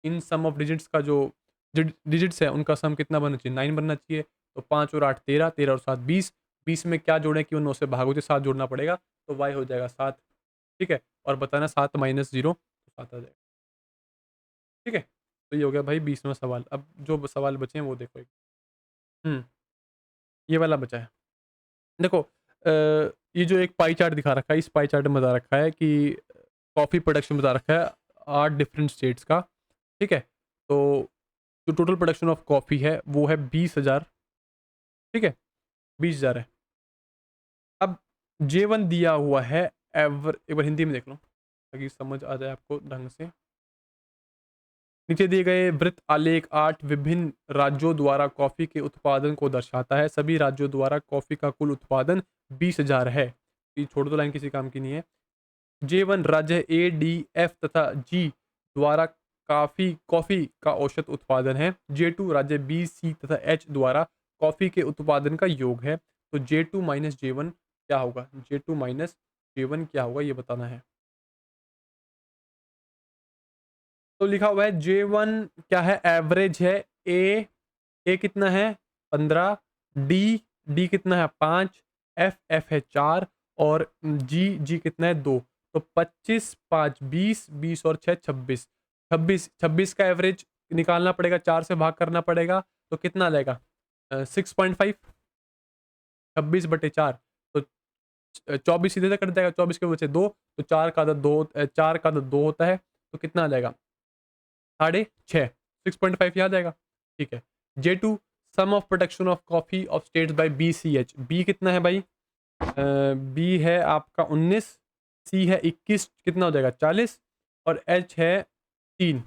इन सम ऑफ डिजिट्स का जो डिजिट्स है उनका सम कितना बनना चाहिए? 9 बनना चाहिए। तो 5 और 8 13, 13 और 7 20। 20 में क्या जोड़ें कि वो 9 से भाग हो जाए? 7 जोड़ना पड़ेगा, तो y हो जाएगा 7। ठीक है, और बताना 7 माइनस 0, तो 7 आ जाएगा। ठीक है, तो ये हो गया भाई 20वां सवाल। अब जो सवाल बचे हैं वो देखो एक। हम्म, ये वाला बचा है। देखो, ये जो एक पाई चार्ट दिखा रखा है, इस पाई चार्ट में बता रखा है कि कॉफ़ी प्रोडक्शन बता रखा है 8 डिफरेंट स्टेट्स का। ठीक है, तो जो टोटल प्रोडक्शन ऑफ कॉफ़ी है वो है 20,000। ठीक है, 20,000 है। अब J1 दिया हुआ है एक बार हिंदी में देख लो ताकि समझ आ जाए आपको ढंग से। नीचे दिए गए वृत्त आलेख 8 विभिन्न राज्यों द्वारा कॉफ़ी के उत्पादन को दर्शाता है। सभी राज्यों द्वारा कॉफ़ी का कुल उत्पादन 20,000 है। ये छोड़ दो, लाइन किसी काम की नहीं है। J1 राज्य ए, डी, एफ तथा जी द्वारा काफ़ी कॉफ़ी का औसत उत्पादन है। J2 राज्य बी, सी तथा एच द्वारा कॉफ़ी के उत्पादन का योग है। तो J2 माइनस J1 क्या होगा? J2 माइनस J1 क्या होगा ये बताना है। तो लिखा हुआ है J1 क्या है? एवरेज है। ए कितना है? 15। डी डी कितना है? 5। एफ है 4 और जी कितना है? 2। तो 25 5 20 20 और 6 26 26 26 का एवरेज निकालना पड़ेगा, 4 से भाग करना पड़ेगा। तो कितना आ जाएगा? 6.5। 26/4 तो 24 सीधे से कट जाएगा, 24 के वजह से 2 तो 4 का आधा 2 4 का आधा 2 होता है। तो कितना आ जाएगा? 6.5 6.5 याद आएगा। ठीक है। J2 sum of production of coffee of states by BCH। B कितना है भाई? बी है आपका 19, सी है 21, कितना हो जाएगा? 40 और एच है 3,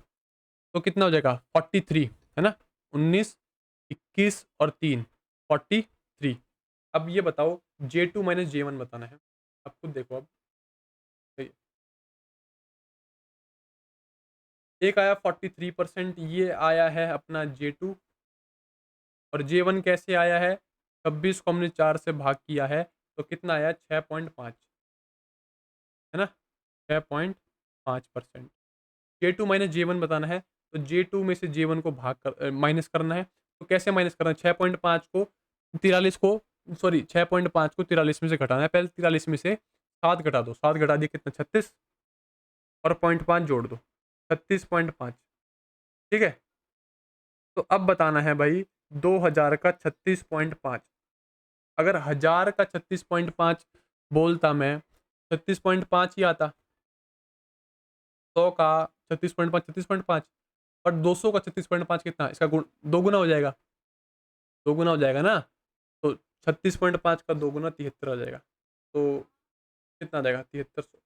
तो कितना हो जाएगा? 43 है ना? 19 21 और 3 43। अब ये बताओ J2 माइनस J1 बताना है। अब खुद देखो अब। सही। एक आया 43%, ये आया है अपना J2 और J1 कैसे आया है? 26 को हमने 4 से भाग किया है तो कितना आया? 6.5 है ना? 6.5%। J2 माइनस J1 बताना है तो J2 में से J1 को माइनस करना है। तो कैसे माइनस करना है? 6.5 को 43 को सॉरी 6.5 को 43 में से घटाना है। पहले 43 में से 7 घटा दो, 7 घटा दिए कितना? 36 और 0.5 जोड़ दो, 36.5। ठीक है। तो अब बताना है भाई 2000 का 36.5। अगर 1000 का 36.5 बोलता मैं, 36.5 ही आता। 100 का 36.5 36.5 और 200 का 36.5 कितना? इसका गुण दो गुना हो जाएगा। दो गुना हो जाएगा ना? तो 36.5 का दो गुना 73 आ जाएगा। तो कितना आ जाएगा? 7300।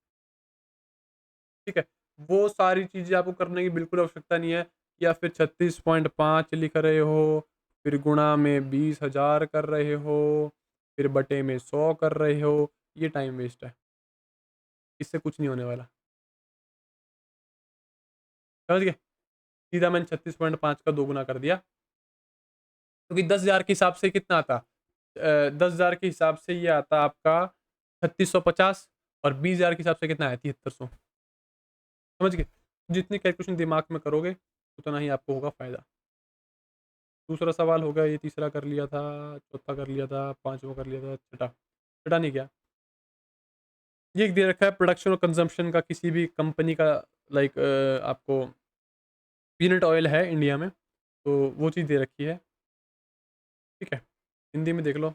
ठीक है। वो सारी चीज़ें आपको करने की बिल्कुल आवश्यकता नहीं है। या फिर 36.5 लिख रहे हो, फिर गुणा में 20,000 कर रहे हो, फिर बटे में 100 कर रहे हो, ये टाइम वेस्ट है। इससे कुछ नहीं होने वाला। समझ गए? सीधा मैंने 36.5 का दोगुना कर दिया। क्योंकि 10,000 के हिसाब से कितना आता? 10,000 के हिसाब से ये आता आपका 3650 और 20,000 के हिसाब से कितना है? 7300। समझ गए? जितनी कैलकुलेशन दिमाग में करोगे, उतना ही आपको होगा फ़ायदा। दूसरा सवाल हो गया, ये तीसरा कर लिया था, चौथा कर लिया था, पाँचवाँ कर लिया था, छठा। छठा नहीं किया। ये एक दे रखा है प्रोडक्शन और कंज़म्पशन का किसी भी कंपनी का लाइक आपको पीनट ऑयल है इंडिया में, तो वो चीज़ दे रखी है। ठीक है? हिंदी में देख लो।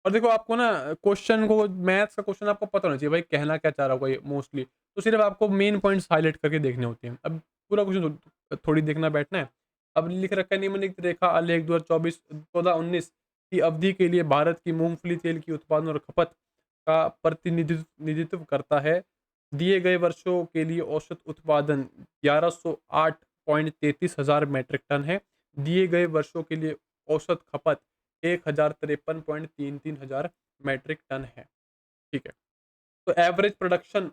और देखो आपको ना क्वेश्चन को मैथ्स का क्वेश्चन आपको पता होना चाहिए भाई कहना क्या चाह रहा होगा ये मोस्टली। तो सिर्फ़ आपको मेन पॉइंट्स हाइलाइट करके देखने होते हैं। अब पूरा क्वेश्चन थोड़ी देखना बैठना है। अब लिख रखा है निम्नलिखित रेखा आलेख 2024 14-19 की अवधि के लिए भारत की मूँगफली तेल की उत्पादन और खपत का प्रतिनिधित्व करता है। दिए गए वर्षों के लिए औसत उत्पादन 1108.33 हज़ार मीट्रिक टन है। दिए गए वर्षों के लिए औसत खपत 1053.33 हज़ार मीट्रिक टन है। ठीक है। तो average production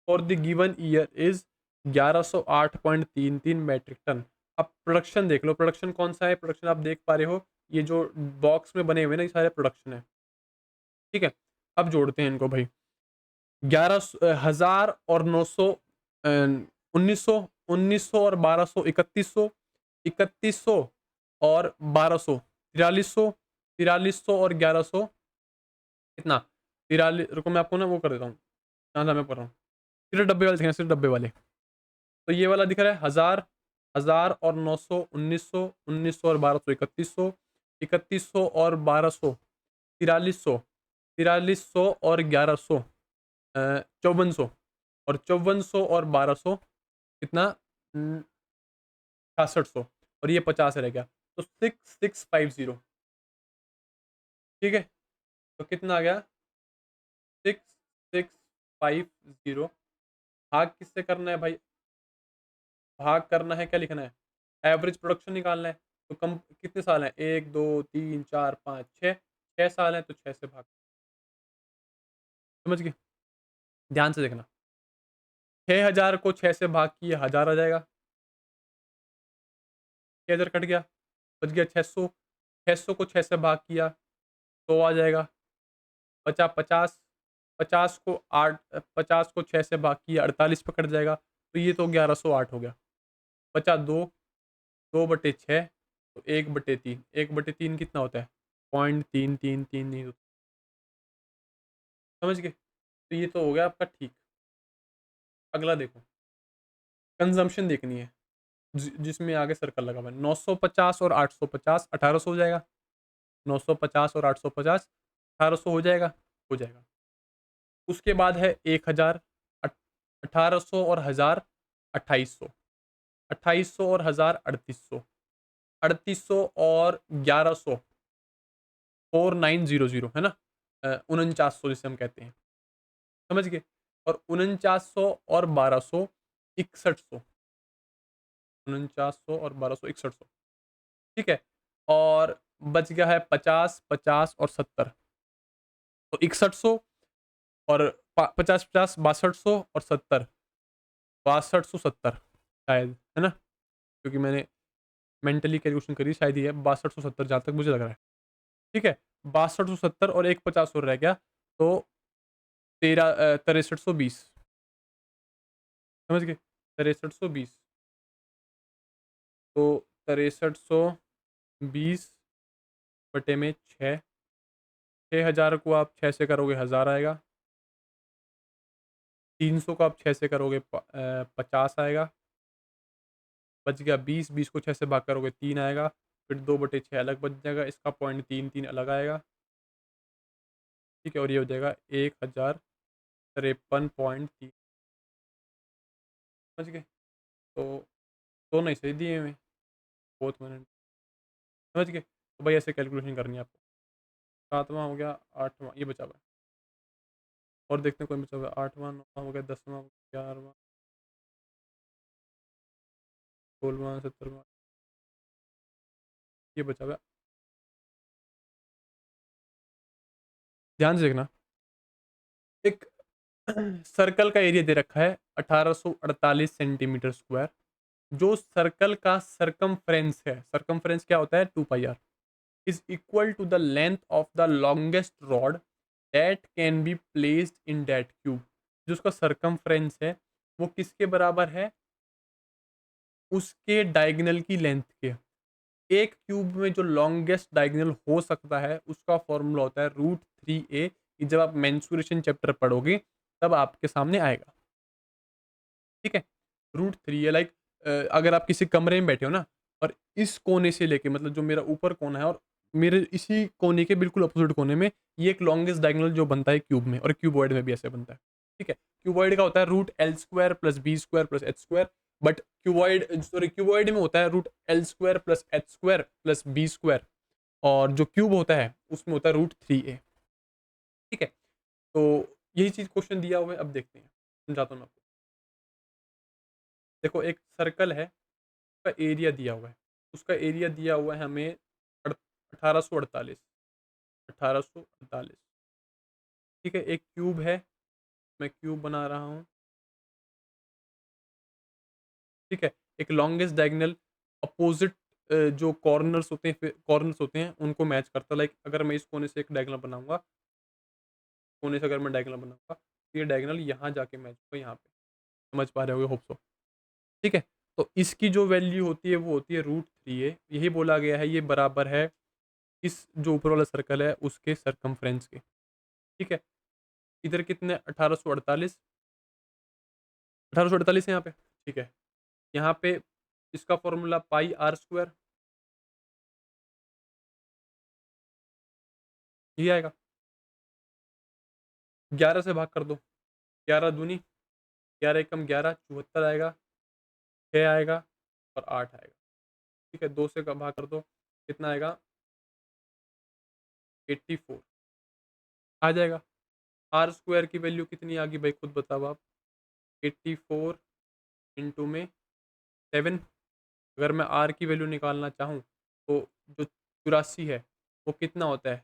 for the given year is 1108.33 metric tonne. अब प्रोडक्शन देख लो, प्रोडक्शन कौन-सा है? प्रोडक्शन आप देख पा रहे हो, ये जो बॉक्स में बने हुए हैं ना, ये सारे प्रोडक्शन है। ठीक है? अब जोड़ते हैं इनको भाई। 1000 और 900 1900 1900 और 1200 3100 3100 और 1200 4300 4300 और 1100 कितना? 43 रुको मैं आपको ना वो कर देता हूँ, कहाँ था मैं पढ़ रहा हूँ। सिर्फ़ डब्बे वाले दिखाएँ, सिर्फ़ डब्बे वाले। तो ये वाला दिख रहा है 1000 1000 और 900 1900 1900 और 1200 3100 3100 और 1200 4300 4300 और 1100 5400 और 5400 और 1200 कितना? 6600 और ये 50 रह गया। तो 6650 ठीक है? तो कितना आ गया 6650। भाग किससे करना है भाई? भाग करना है, क्या लिखना है? एवरेज प्रोडक्शन निकालना है। तो कम कितने साल हैं? 1, 2, 3, 4, 5, 6, 6 साल हैं, तो 6 से भाग। समझ गए? ध्यान से देखना। 6000 को 6 से भाग किए 1000 आ जाएगा। 6000 कट गया, बच गया 600। 600 को 6 से भाग किया 100 आ जाएगा। बचा 50। 50 को 8, 50 को 6 से भाग किया 48 पे कट जाएगा। तो ये तो 1108 हो गया। बचा 2, 2/6, तो 1/3। 1/3 कितना होता है? 0.333 नहीं होता। समझ गए? तो ये तो हो गया आपका ठीक। अगला देखो, कंजम्पशन देखनी है, जिसमें आगे सर्कल लगा हुआ है। 950 और 850 1800 हो जाएगा। 950 और 850 1800 हो जाएगा। हो जाएगा। उसके बाद है 1000, 1800 और 1000 2800। 2800 और 1000 3800। 3800 और 1100 4900 है ना? 4900 जिसे हम कहते हैं। समझ गए? और 4900 और 1200 6100। 4900 और 1200 6100। ठीक है? और बच गया है 50 50 और 70। तो 6100 और 50 50 6200 और 70 6200 70 शायद, है ना? क्योंकि मैंने मेंटली कैलकुलेशन करी, शायद ये है 6200 70 जहाँ तक मुझे लग रहा है। ठीक है? 6200 70 और एक 50 और रह गया, तो 6320। समझ गए? 6320। तो 6320 बटे में 6। 6000 को आप 6 से करोगे 1000 आएगा। 300 को आप 6 से करोगे 50 आएगा। बच गया 20, 20 को 6 से भाग करोगे 3 आएगा। फिर 2/6 अलग बच जाएगा, इसका 0.33 अलग आएगा। ठीक है? और ये हो जाएगा 1053.3। समझ गए? तो दोनों ही सही दिए हुए हैं, बोथ मैंने। समझ गए? तो भाई ऐसे कैलकुलेशन करनी है आपको। 7वां हो गया, 8वां ये बचा हुआ है। और देखते हैं कोई बचा हुआ है। 8वां 9वां हो गया, 10वां 11वां 16वां 17वां ये बचा हुआ है। ध्यान से देखना। एक सर्कल का एरिया दे रखा है 1848 सेंटीमीटर स्क्वायर। जो सर्कल का सरकमफ्रेंस है, सरकमफ्रेंस क्या होता है? 2 pi R is equal to the length of the longest rod that can be placed in that cube. जो उसका सरकमफ्रेंस है वो किसके बराबर है? उसके डायगोनल की लेंथ के। एक क्यूब में जो लॉन्गेस्ट डायगोनल हो सकता है उसका फॉर्मूला होता है √3a। कि जब आप मेंसुरेशन चैप्टर पढ़ोगे तब आपके सामने आएगा। ठीक है? √3 है, लाइक अगर आप किसी कमरे में बैठे हो ना, और इस कोने से लेके, मतलब जो मेरा ऊपर कोना है और मेरे इसी कोने के बिल्कुल अपोजिट कोने में, ये एक लॉन्गेस्ट डायगोनल जो बनता है क्यूब में, और क्यूबॉइड में भी ऐसे बनता है। ठीक है? क्यूबॉइड का होता है √L² plus B² plus H²। But cuboid में होता है √L² plus H² plus B²। और जो क्यूब होता है उसमें होता है √3a। ठीक है? तो यही चीज क्वेश्चन दिया हुआ है। अब देखते हैं, समझाता हूँ मैं आपको। देखो, एक सर्कल है, उसका एरिया दिया हुआ है। उसका एरिया दिया हुआ है हमें 1848। 1848। ठीक है? एक क्यूब है, मैं क्यूब बना रहा हूँ। ठीक है? एक लॉन्गेस्ट डायगोनल अपोजिट जो कॉर्नर्स होते हैं उनको मैच करता है। लाइक अगर मैं इस कोने से एक डायगोनल बनाऊंगा, कोने से अगर मैं डायगोनल बनाऊंगा, तो ये डायगोनल यहाँ जाके मैच होगा यहाँ पे। समझ पा रहे होगे, होप सो। ठीक है? तो इसकी जो वैल्यू होती है वो होती है √3a। यही बोला गया है, ये बराबर है इस जो ऊपर वाला सर्कल है उसके सरकमफ्रेंस के। ठीक है? इधर कितने? 1848। 1848 है यहाँ पे। ठीक है? यहाँ पे इसका फॉर्मूला πr²। ये आएगा। 11 से भाग कर दो। 11 दूनी 11 एकम 11 74 आएगा। 6 आएगा और 8 आएगा। ठीक है? 2 से भाग कर दो, कितना आएगा? 84 आ जाएगा। आर स्क्वायर की वैल्यू कितनी आ गई भाई, खुद बताओ आप। 84 इंटू में 7। अगर मैं आर की वैल्यू निकालना चाहूँ तो जो 84 है वो कितना होता है,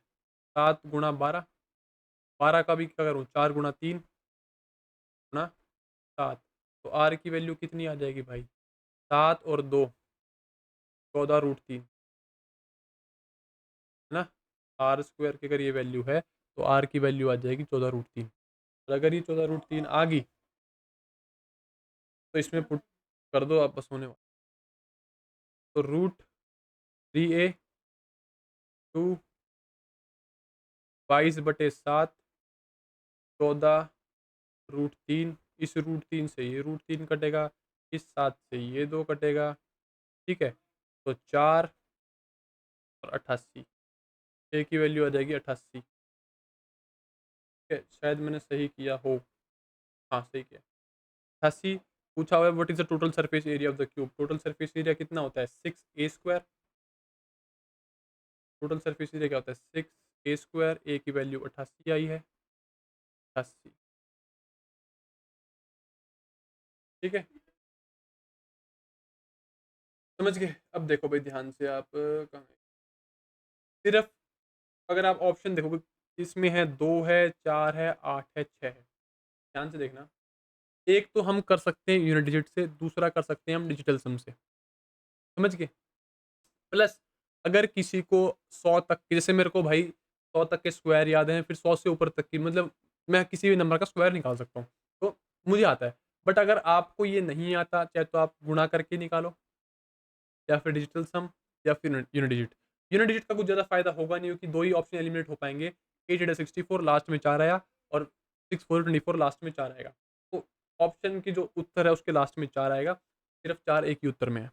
7 गुणा 12। 12 का भी क्या करूँ, 4 गुणा 3 गुणा 7। तो आर की वैल्यू कितनी आ जाएगी भाई, 7 और 2 14 रूट 3, है ना। आर स्क्वायर की अगर ये वैल्यू है तो आर की वैल्यू आ जाएगी 14 रूट 3। और अगर ये 14 रूट 3 आ गई तो इसमें पुट कर दो आप, बस होने वाला। तो रूट 3a 2 22/7 14 रूट 3। इस रूट 3 से ये रूट 3 कटेगा, इस 7 से ये 2 कटेगा, ठीक है। तो 4 और 88, ए की वैल्यू आ जाएगी 88, ठीक है। शायद मैंने सही किया हो, हाँ सही किया। 88 पूछा हुआ है, what is the total surface area of the cube. Total surface area कितना होता है, 6a²। टोटल सरफेस एरिया क्या होता है, 6a²। ए की वैल्यू 88 आई है, 88, ठीक है। समझ गए। अब देखो भाई ध्यान से आप, कहाँ है? सिर्फ अगर आप ऑप्शन देखोगे, इसमें है 2 है, 4 है, 8 है, 6 है। ध्यान से देखना। एक तो हम कर सकते हैं यूनिट डिजिट से, दूसरा कर सकते हैं हम डिजिटल सम से। समझ गए? प्लस अगर किसी को 100 तक के, जैसे मेरे को भाई 100 तक के स्क्वायर याद हैं, फिर 100 से ऊपर तक की, मतलब मैं किसी भी नंबर का स्क्वायर निकाल सकता हूँ। तो मुझे आता है। बट अगर आपको ये नहीं आता, चाहे तो आप गुणा करके निकालो, या फिर डिजिटल सम, या फिर यूनिट डिजिट। यूनिट डिजिट का कुछ ज़्यादा फ़ायदा होगा नहीं, क्योंकि 2 ही ऑप्शन एलिमिनेट हो पाएँगे। 8 8 64 लास्ट में 4 आया, और 6 4 24 लास्ट में 4 आएगा। तो ऑप्शन की जो उत्तर है उसके लास्ट में 4 आएगा, सिर्फ़ 4 एक ही उत्तर में है।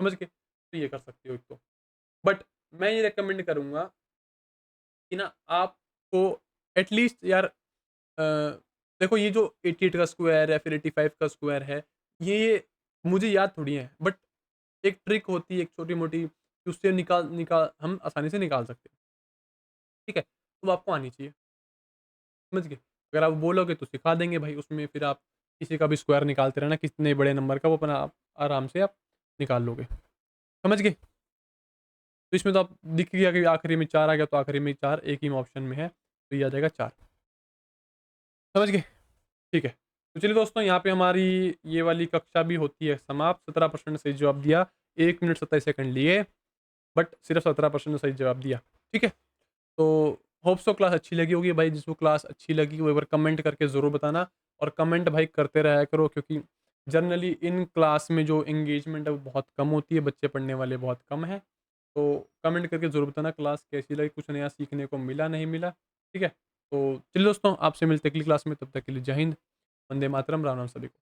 समझ गए? तो ये कर सकते हो एक तो। बट मैं ये रिकमेंड करूँगा कि ना आपको एटलीस्ट यार, देखो ये जो 88 का स्क्वायर है, फिर 85 का स्क्वायर है, ये मुझे याद थोड़ी है। बट एक ट्रिक होती है, एक छोटी-मोटी, कि उससे निकाल निकाल हम आसानी से निकाल सकते हैं। ठीक है? तो वो आपको आनी चाहिए। समझ गए? अगर आप बोलोगे तो सिखा देंगे भाई, उसमें फिर आप किसी का भी स्क्वायर निकालते रहना, कितने बड़े नंबर का, वो अपना आप आराम से आप निकाल लोगे। समझ गए? तो इसमें तो आप दिख गया कि आखिरी में 4 आ गया, तो आखिरी में 4 एक ही ऑप्शन में है, तो ये आ जाएगा 4। समझ गए? ठीक है। तो चलिए दोस्तों, यहाँ पे हमारी ये वाली कक्षा भी होती है समाप्त। 17% सही जवाब दिया, 1 मिनट 27 सेकंड लिए, बट सिर्फ 17% सही जवाब दिया। ठीक है? तो होप सो क्लास अच्छी लगी होगी भाई। जिसको क्लास अच्छी लगी वो एक बार कमेंट करके ज़रूर बताना, और कमेंट भाई करते रहा करो, क्योंकि जनरली इन क्लास में जो एंगेजमेंट है वो बहुत कम होती है, बच्चे पढ़ने वाले बहुत कम हैं। तो कमेंट करके ज़रूर बताना क्लास कैसी लगी, कुछ नया सीखने को मिला नहीं मिला। ठीक है? तो चलिए दोस्तों, आपसे मिलते हैं अगली क्लास में, तब तक के लिए जय हिंद, वंदे मातरम, राम राम सभी को।